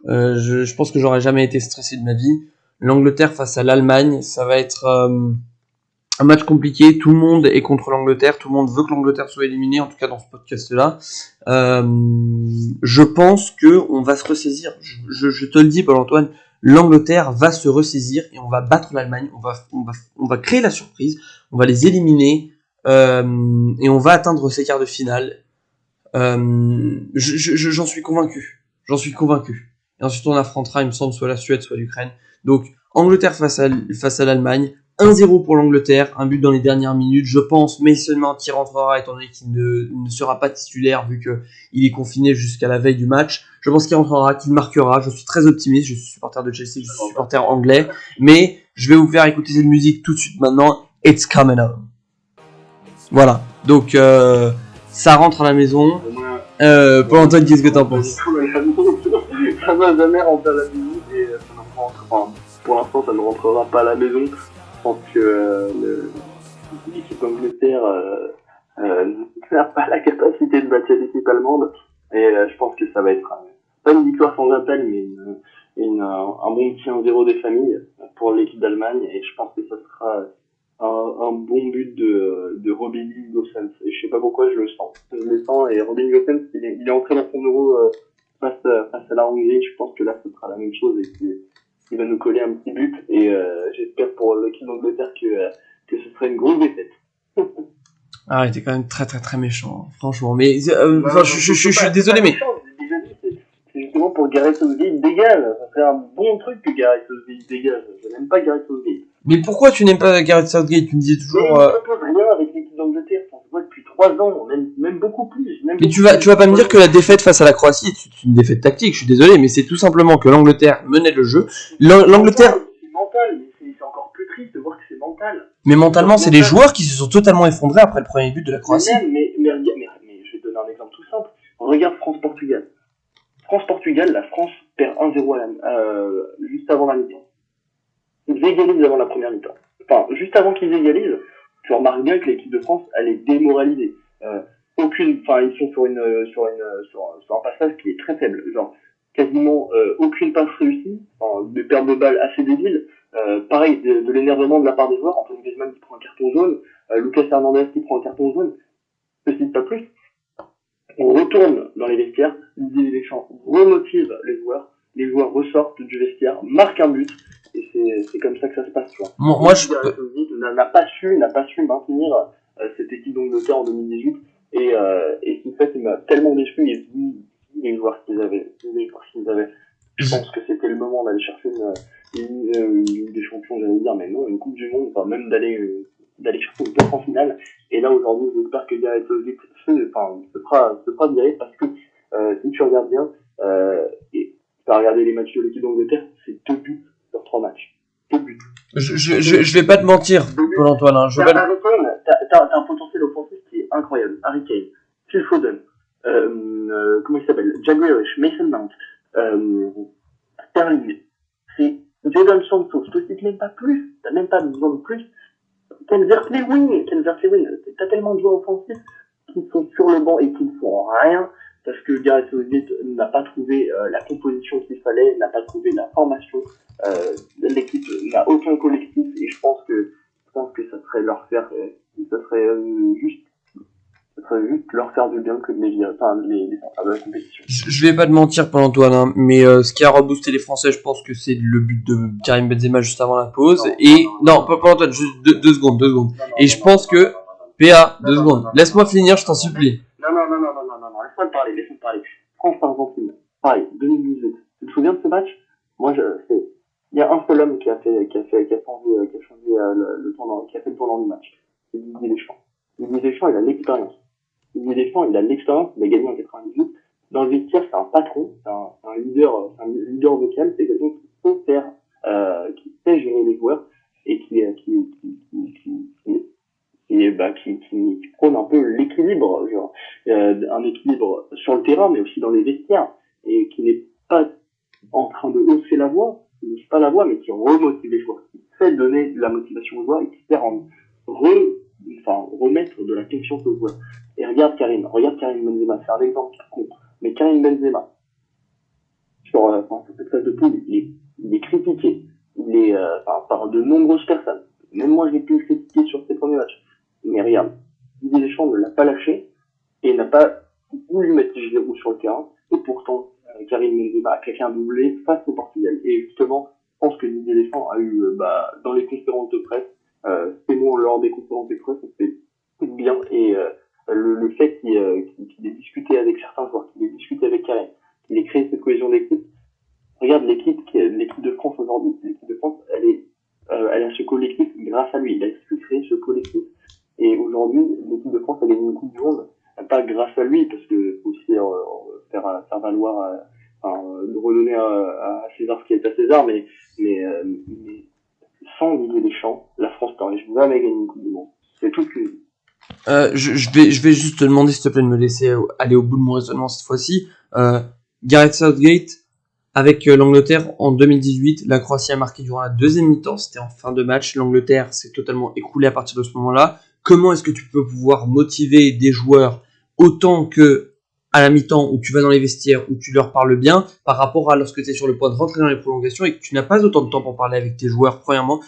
je pense que j'aurais jamais été stressé de ma vie. L'Angleterre face à l'Allemagne, ça va être un match compliqué. Tout le monde est contre l'Angleterre. Tout le monde veut que l'Angleterre soit éliminée, en tout cas dans ce podcast-là. Je pense que on va se ressaisir. Je te le dis, Paul-Antoine, l'Angleterre va se ressaisir et on va battre l'Allemagne. On va créer la surprise. On va les éliminer et on va atteindre ces quarts de finale. J'en suis convaincu. Et ensuite, on affrontera, il me semble, soit la Suède, soit l'Ukraine. Donc, Angleterre face à l'Allemagne. 1-0 pour l'Angleterre, un but dans les dernières minutes, je pense, mais seulement qui rentrera étant donné qu'il ne sera pas titulaire vu qu'il est confiné jusqu'à la veille du match. Je pense qu'il rentrera, qu'il marquera, je suis très optimiste, je suis supporter de Chelsea, je suis supporter anglais, mais je vais vous faire écouter cette musique tout de suite maintenant, It's Coming Home. Voilà, donc ça rentre à la maison. Pour Antoine, qu'est-ce que t'en penses? Ça va jamais rentrer à la maison et ça ne rentre, pour l'instant ça ne rentrera pas à la maison. Je pense que l'équipe Angleterre n'a pas la capacité de battre l'équipe allemande et je pense que ça va être pas une victoire sans appel mais un bon petit 1-0 des familles pour l'équipe d'Allemagne et je pense que ça sera un bon but de Robin Gosens et je sais pas pourquoi je le sens et Robin Gosens il est entré dans son euro face à la Hongrie. Je pense que là ce sera la même chose et qu'il va nous coller un petit but et j'espère pour l'équipe d'Angleterre que ce sera une grosse défaite. Ah, il était quand même très très très méchant, franchement. Mais je suis désolé, mais c'est justement pour Gareth Southgate dégage. Ça serait un bon truc que Gareth Southgate dégage. Je n'aime pas Gareth Southgate. Mais pourquoi tu n'aimes pas Gareth Southgate? Tu me disais toujours. Il ne propose rien avec l'équipe d'Angleterre. On se voit depuis 3 3 ans, même beaucoup plus. Mais tu vas pas me dire que la défaite face à la Croatie est une défaite tactique, je suis désolé, mais c'est tout simplement que l'Angleterre menait le jeu. L'Angleterre... C'est mental, mais c'est encore plus triste de voir que c'est mental. Mais mentalement, c'est les joueurs qui se sont totalement effondrés après le premier but de la Croatie. Mais je vais te donner un exemple tout simple. Regarde France-Portugal. France-Portugal, la France perd 1-0 juste avant la mi-temps. Ils égalisent avant la première mi-temps. Enfin, juste avant qu'ils égalisent, tu remarques bien que l'équipe de France, elle est démoralisée. Ils sont sur un passage qui est très faible. Genre, quasiment aucune passe réussie, des pertes de balles assez débiles. Pareil, de l'énervement de la part des joueurs. Antoine Griezmann qui prend un carton jaune, Lucas Hernandez qui prend un carton jaune. Je ne cite pas plus. On retourne dans les vestiaires, Didier Deschamps remotive les joueurs ressortent du vestiaire, marquent un but, et c'est comme ça que ça se passe, tu vois. Moi, je n'a pas su maintenir cette équipe d'Angleterre en 2018, et ce fait, il m'a tellement déçu, et vu les joueurs qu'ils avaient, je pense que c'était le moment d'aller chercher une Ligue des Champions, j'allais dire, mais non, une Coupe du Monde, enfin, même d'aller chercher une place en finale. Et là, aujourd'hui, j'espère que Gareth Southgate se fera virer, parce que si tu regardes bien, et tu as regardé les matchs de l'équipe d'Angleterre, c'est 2 buts sur 3 matchs. 2 buts. Je vais pas te mentir, Paul-Antoine. T'as un potentiel offensif qui est incroyable. Harry Kane, Phil Foden, comment il s'appelle, Jack Grealish, Mason Mount, Sterling, c'est Jadon Sancho, je te cite même pas plus, t'as même pas besoin de plus. Calvert-Lewin, t'as tellement de joueurs offensifs qui sont sur le banc et qui ne font rien, parce que Gareth Southgate n'a pas trouvé la composition qu'il fallait, n'a pas trouvé la formation, l'équipe n'a aucun collectif, et je pense que ça serait juste leur faire du bien que de les virer, les sortir de la compétition. Je vais pas te mentir, Paul-Antoine, mais ce qui a reboosté les Français, je pense que c'est le but de Karim Benzema juste avant la pause. Non, Paul-Antoine, juste deux secondes. Et je pense que PA, 2 secondes. Laisse-moi finir, je t'en supplie. Non, laisse-moi te parler. France-Argentine, pareil, 2018. Tu te souviens de ce match? Moi, il y a un seul homme qui a changé le tournant du match. C'est Didier Deschamps. Didier Deschamps, il a l'expérience. Il a gagné en 98. Dans le vestiaire, c'est un patron, c'est un leader vocal, c'est quelqu'un qui sait gérer les joueurs et qui prône un peu l'équilibre, un équilibre sur le terrain, mais aussi dans les vestiaires, et qui n'est pas en train de hausser la voix, mais qui remotive les joueurs, qui fait donner de la motivation aux joueurs et qui sert remettre de la confiance aux joueurs. Et regarde Karim Benzema, c'est un exemple con, mais Karim Benzema, sur cette phase de poule, il est critiqué, par de nombreuses personnes. Même moi, j'ai pu le critiquer sur ses premiers matchs. Mais regarde, Didier Deschamps ne l'a pas lâché et n'a pas voulu mettre les Giroud sur le terrain. Et pourtant, Karim Benzema a claqué un doublé face au Portugal. Et justement, je pense que Didier Deschamps a eu, dans les conférences de presse, c'est bon, lors des conférences de presse, c'était bien. Et le fait qu'il ait discuté avec certains joueurs, qu'il ait discuté avec Karim, qu'il ait créé cette cohésion d'équipe. Regarde l'équipe de France aujourd'hui. L'équipe de France, elle a ce collectif grâce à lui. Il a su créer ce collectif. Et aujourd'hui, l'équipe de France a gagné une Coupe du Monde. Pas grâce à lui, parce que faut aussi faire valoir, de redonner à César ce qui est à César, mais sans Didier Deschamps, la France n'aurait jamais gagné une Coupe du Monde. C'est tout ce que je vais juste te demander, s'il te plaît, de me laisser aller au bout de mon raisonnement cette fois-ci. Gareth Southgate, avec l'Angleterre en 2018, la Croatie a marqué durant la deuxième mi-temps, c'était en fin de match, l'Angleterre s'est totalement écroulée à partir de ce moment-là. Comment est-ce que tu peux pouvoir motiver des joueurs autant que à la mi-temps où tu vas dans les vestiaires, où tu leur parles bien, par rapport à lorsque tu es sur le point de rentrer dans les prolongations et que tu n'as pas autant de temps pour parler avec tes joueurs, premièrement.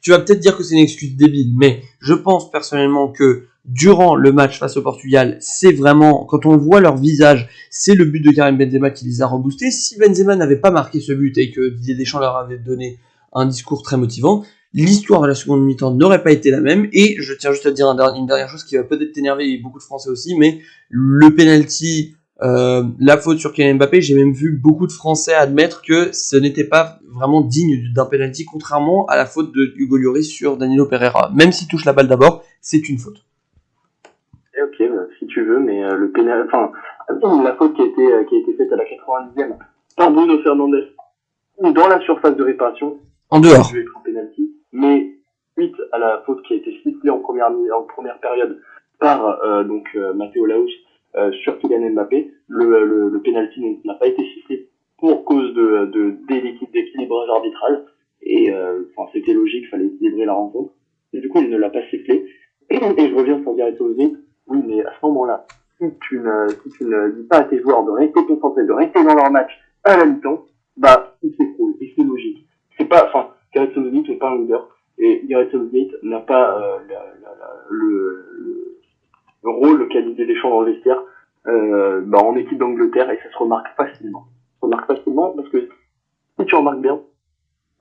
Tu vas peut-être dire que c'est une excuse débile, mais je pense personnellement que durant le match face au Portugal, c'est vraiment, quand on voit leur visage, c'est le but de Karim Benzema qui les a reboostés. Si Benzema n'avait pas marqué ce but et que Didier Deschamps leur avait donné un discours très motivant, l'histoire de la seconde mi-temps n'aurait pas été la même. Et je tiens juste à te dire une dernière chose qui va peut-être t'énerver, et beaucoup de Français aussi, mais le penalty, la faute sur Kylian Mbappé, j'ai même vu beaucoup de Français admettre que ce n'était pas vraiment digne d'un penalty, contrairement à la faute de Hugo Lloris sur Danilo Pereira. Même s'il touche la balle d'abord, c'est une faute. Et ok, si tu veux, mais le pénal, la faute qui a été faite à la 90e par Bruno Fernandes dans la surface de réparation, En dehors. dû être un penalty, mais suite à la faute qui a été sifflée en première période par Matteo Laos sur Kylian Mbappé, le penalty n'a pas été sifflé pour cause d'équilibrage arbitral, et c'était logique, fallait équilibrer la rencontre, et du coup il ne l'a pas sifflé. Et je reviens sur Gareth Southgate, oui, mais à ce moment-là, si tu ne dis pas à tes joueurs de rester concentrés, de rester dans leur match à la mi-temps, il s'écroule, et c'est logique. C'est pas, Gareth Southgate n'est pas un leader, et Gareth Southgate n'a pas le rôle qu'a Didier Deschamps dans le vestiaire en équipe d'Angleterre, et ça se remarque facilement. Ça se remarque facilement parce que si tu remarques bien,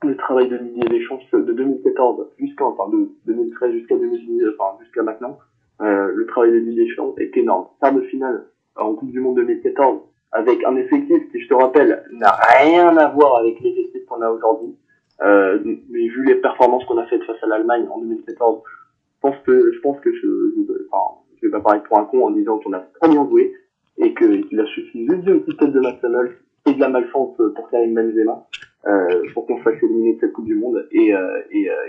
le travail de Didier Deschamps de 2014 de 2013 jusqu'à 2019, jusqu'à maintenant, le travail de Didier Deschamps est énorme. Quart de finale en Coupe du Monde 2014 avec un effectif qui, je te rappelle, n'a rien à voir avec l'effectif qu'on a aujourd'hui. Mais vu les performances qu'on a faites face à l'Allemagne en 2014, je pense que je vais pas parler pour un con en disant qu'on a très bien joué et qu'il a suffi juste d'une petite tête de Max Hummels et de la malchance pour Karim Benzema pour qu'on se fasse éliminer de cette Coupe du Monde, et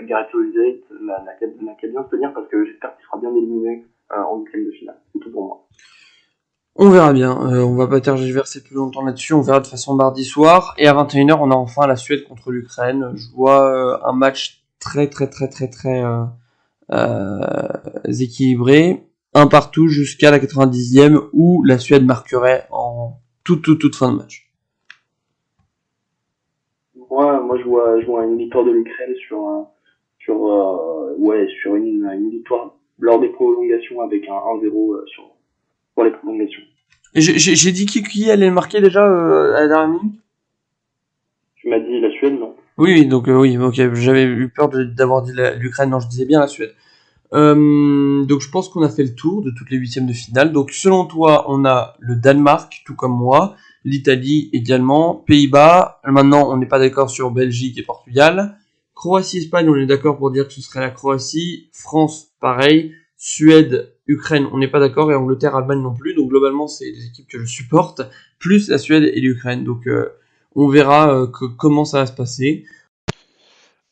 Gareth Southgate n'a qu'à bien se tenir, parce que j'espère qu'il sera bien éliminé en huitième de finale. C'est tout pour moi. On verra bien, on va pas tergiverser plus longtemps là-dessus, on verra de toute façon mardi soir, et à 21h on a enfin la Suède contre l'Ukraine. Je vois un match très équilibré, un partout jusqu'à la 90e où la Suède marquerait en toute fin de match. Moi je vois une victoire de l'Ukraine sur une victoire lors des prolongations, avec un 1-0 pour les prolongations. Et j'ai dit qui allait marquer déjà à la dernière minute? Tu m'as dit la Suède, non? Oui, donc oui, ok, j'avais eu peur d'avoir dit l'Ukraine, non, je disais bien la Suède. Donc je pense qu'on a fait le tour de toutes les huitièmes de finale. Donc selon toi, on a le Danemark, tout comme moi, l'Italie également, Pays-Bas. Maintenant, on n'est pas d'accord sur Belgique et Portugal. Croatie-Espagne, on est d'accord pour dire que ce serait la Croatie. France, pareil. Suède, Ukraine, on n'est pas d'accord, et Angleterre, Allemagne non plus. Donc globalement, c'est les équipes que je supporte, plus la Suède et l'Ukraine. Donc on verra comment ça va se passer.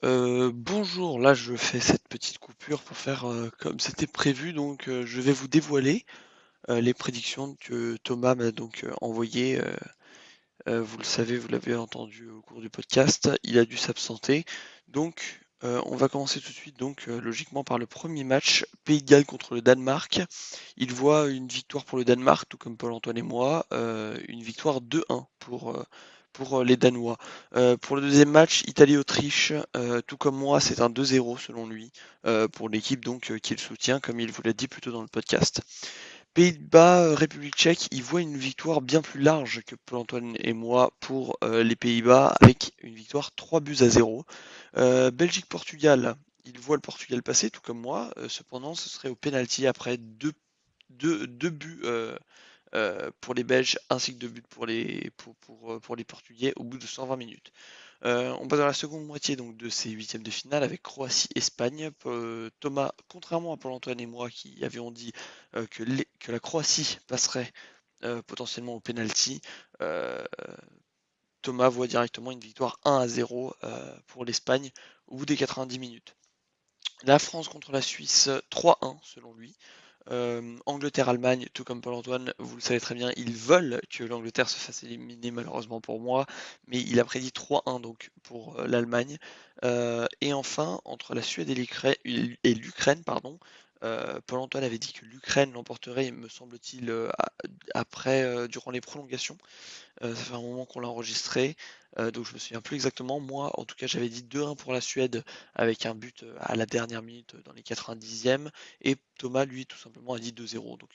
Bonjour, là je fais cette petite coupure pour faire comme c'était prévu, donc je vais vous dévoiler les prédictions que Thomas m'a donc envoyées. Vous le savez, vous l'avez entendu au cours du podcast, il a dû s'absenter. Donc on va commencer tout de suite, donc logiquement par le premier match, Pays de Galles contre le Danemark. Il voit une victoire pour le Danemark, tout comme Paul-Antoine et moi, une victoire 2-1 pour les Danois. Pour le deuxième match, Italie-Autriche, tout comme moi, c'est un 2-0 selon lui, pour l'équipe donc qu'il soutient, comme il vous l'a dit plus tôt dans le podcast. Pays-Bas, République tchèque, il voit une victoire bien plus large que Paul-Antoine et moi pour les Pays-Bas, avec une victoire 3-0. Belgique-Portugal, il voit le Portugal passer, tout comme moi, cependant ce serait au penalty après deux buts pour les Belges, ainsi que 2 buts pour les Portugais au bout de 120 minutes. On passe dans la seconde moitié donc de ces huitièmes de finale avec Croatie-Espagne. Thomas, contrairement à Paul-Antoine et moi qui avions dit que la Croatie passerait potentiellement au penalty, Thomas voit directement une victoire 1-0 pour l'Espagne au bout des 90 minutes. La France contre la Suisse, 3-1 selon lui. Angleterre-Allemagne, tout comme Paul-Antoine, vous le savez très bien, ils veulent que l'Angleterre se fasse éliminer, malheureusement pour moi, mais il a prédit 3-1 donc pour l'Allemagne. Et enfin, entre la Suède et l'Ukraine, Paul-Antoine avait dit que l'Ukraine l'emporterait, me semble-t-il, durant les prolongations. Ça fait un moment qu'on l'a enregistré, donc je me souviens plus exactement. Moi, en tout cas, j'avais dit 2-1 pour la Suède avec un but à la dernière minute dans les 90e. Et Thomas, lui, tout simplement a dit 2-0. Donc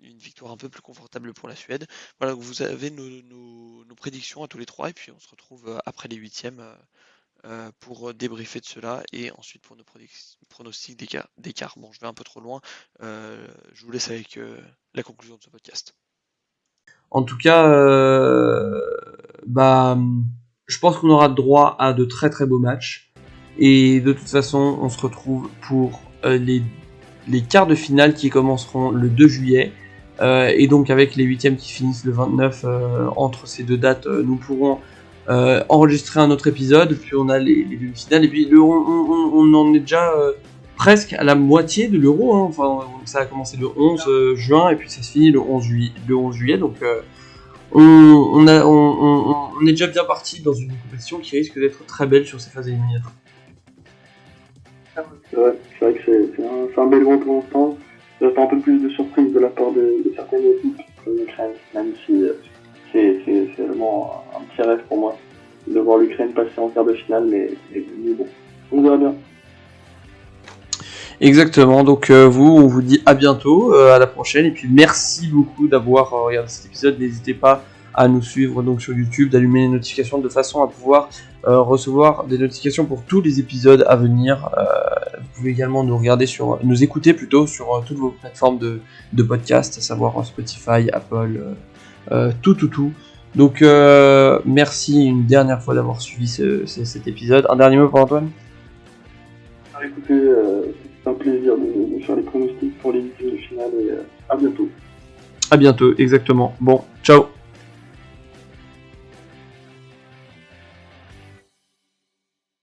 une victoire un peu plus confortable pour la Suède. Voilà, vous avez nos prédictions à tous les trois. Et puis on se retrouve après les huitièmes pour débriefer de cela. Et ensuite pour nos pronostics d'écart. Bon, je vais un peu trop loin. Je vous laisse avec la conclusion de ce podcast. En tout cas, je pense qu'on aura droit à de très très beaux matchs. Et de toute façon, on se retrouve pour les les quarts de finale qui commenceront le 2 juillet. Et donc avec les 8e qui finissent le 29, entre ces deux dates, nous pourrons enregistrer un autre épisode. Puis on a les demi-finales, et puis on en est déjà presque à la moitié de l'Euro, hein. Enfin, ça a commencé le 11 juin et puis ça se finit le 11 juillet, donc on est déjà bien parti dans une compétition qui risque d'être très belle sur ces phases éliminatoires. C'est vrai que c'est un bel gros pour l'instant. J'attends un peu plus de surprise de la part de certaines équipes comme l'Ukraine, même si c'est vraiment un petit rêve pour moi de voir l'Ukraine passer en quart de finale, mais bon, on verra bien. Exactement, donc on vous dit à bientôt, à la prochaine, et puis merci beaucoup d'avoir regardé cet épisode. N'hésitez pas à nous suivre donc sur YouTube, d'allumer les notifications de façon à pouvoir recevoir des notifications pour tous les épisodes à venir. Vous pouvez également nous écouter plutôt sur toutes vos plateformes de podcast, à savoir Spotify, Apple, tout. Donc merci une dernière fois d'avoir suivi cet épisode. Un dernier mot pour Antoine ? Écoutez, c'est un plaisir de faire les pronostics pour les 8e de finale, et à bientôt. À bientôt, exactement. Bon, ciao.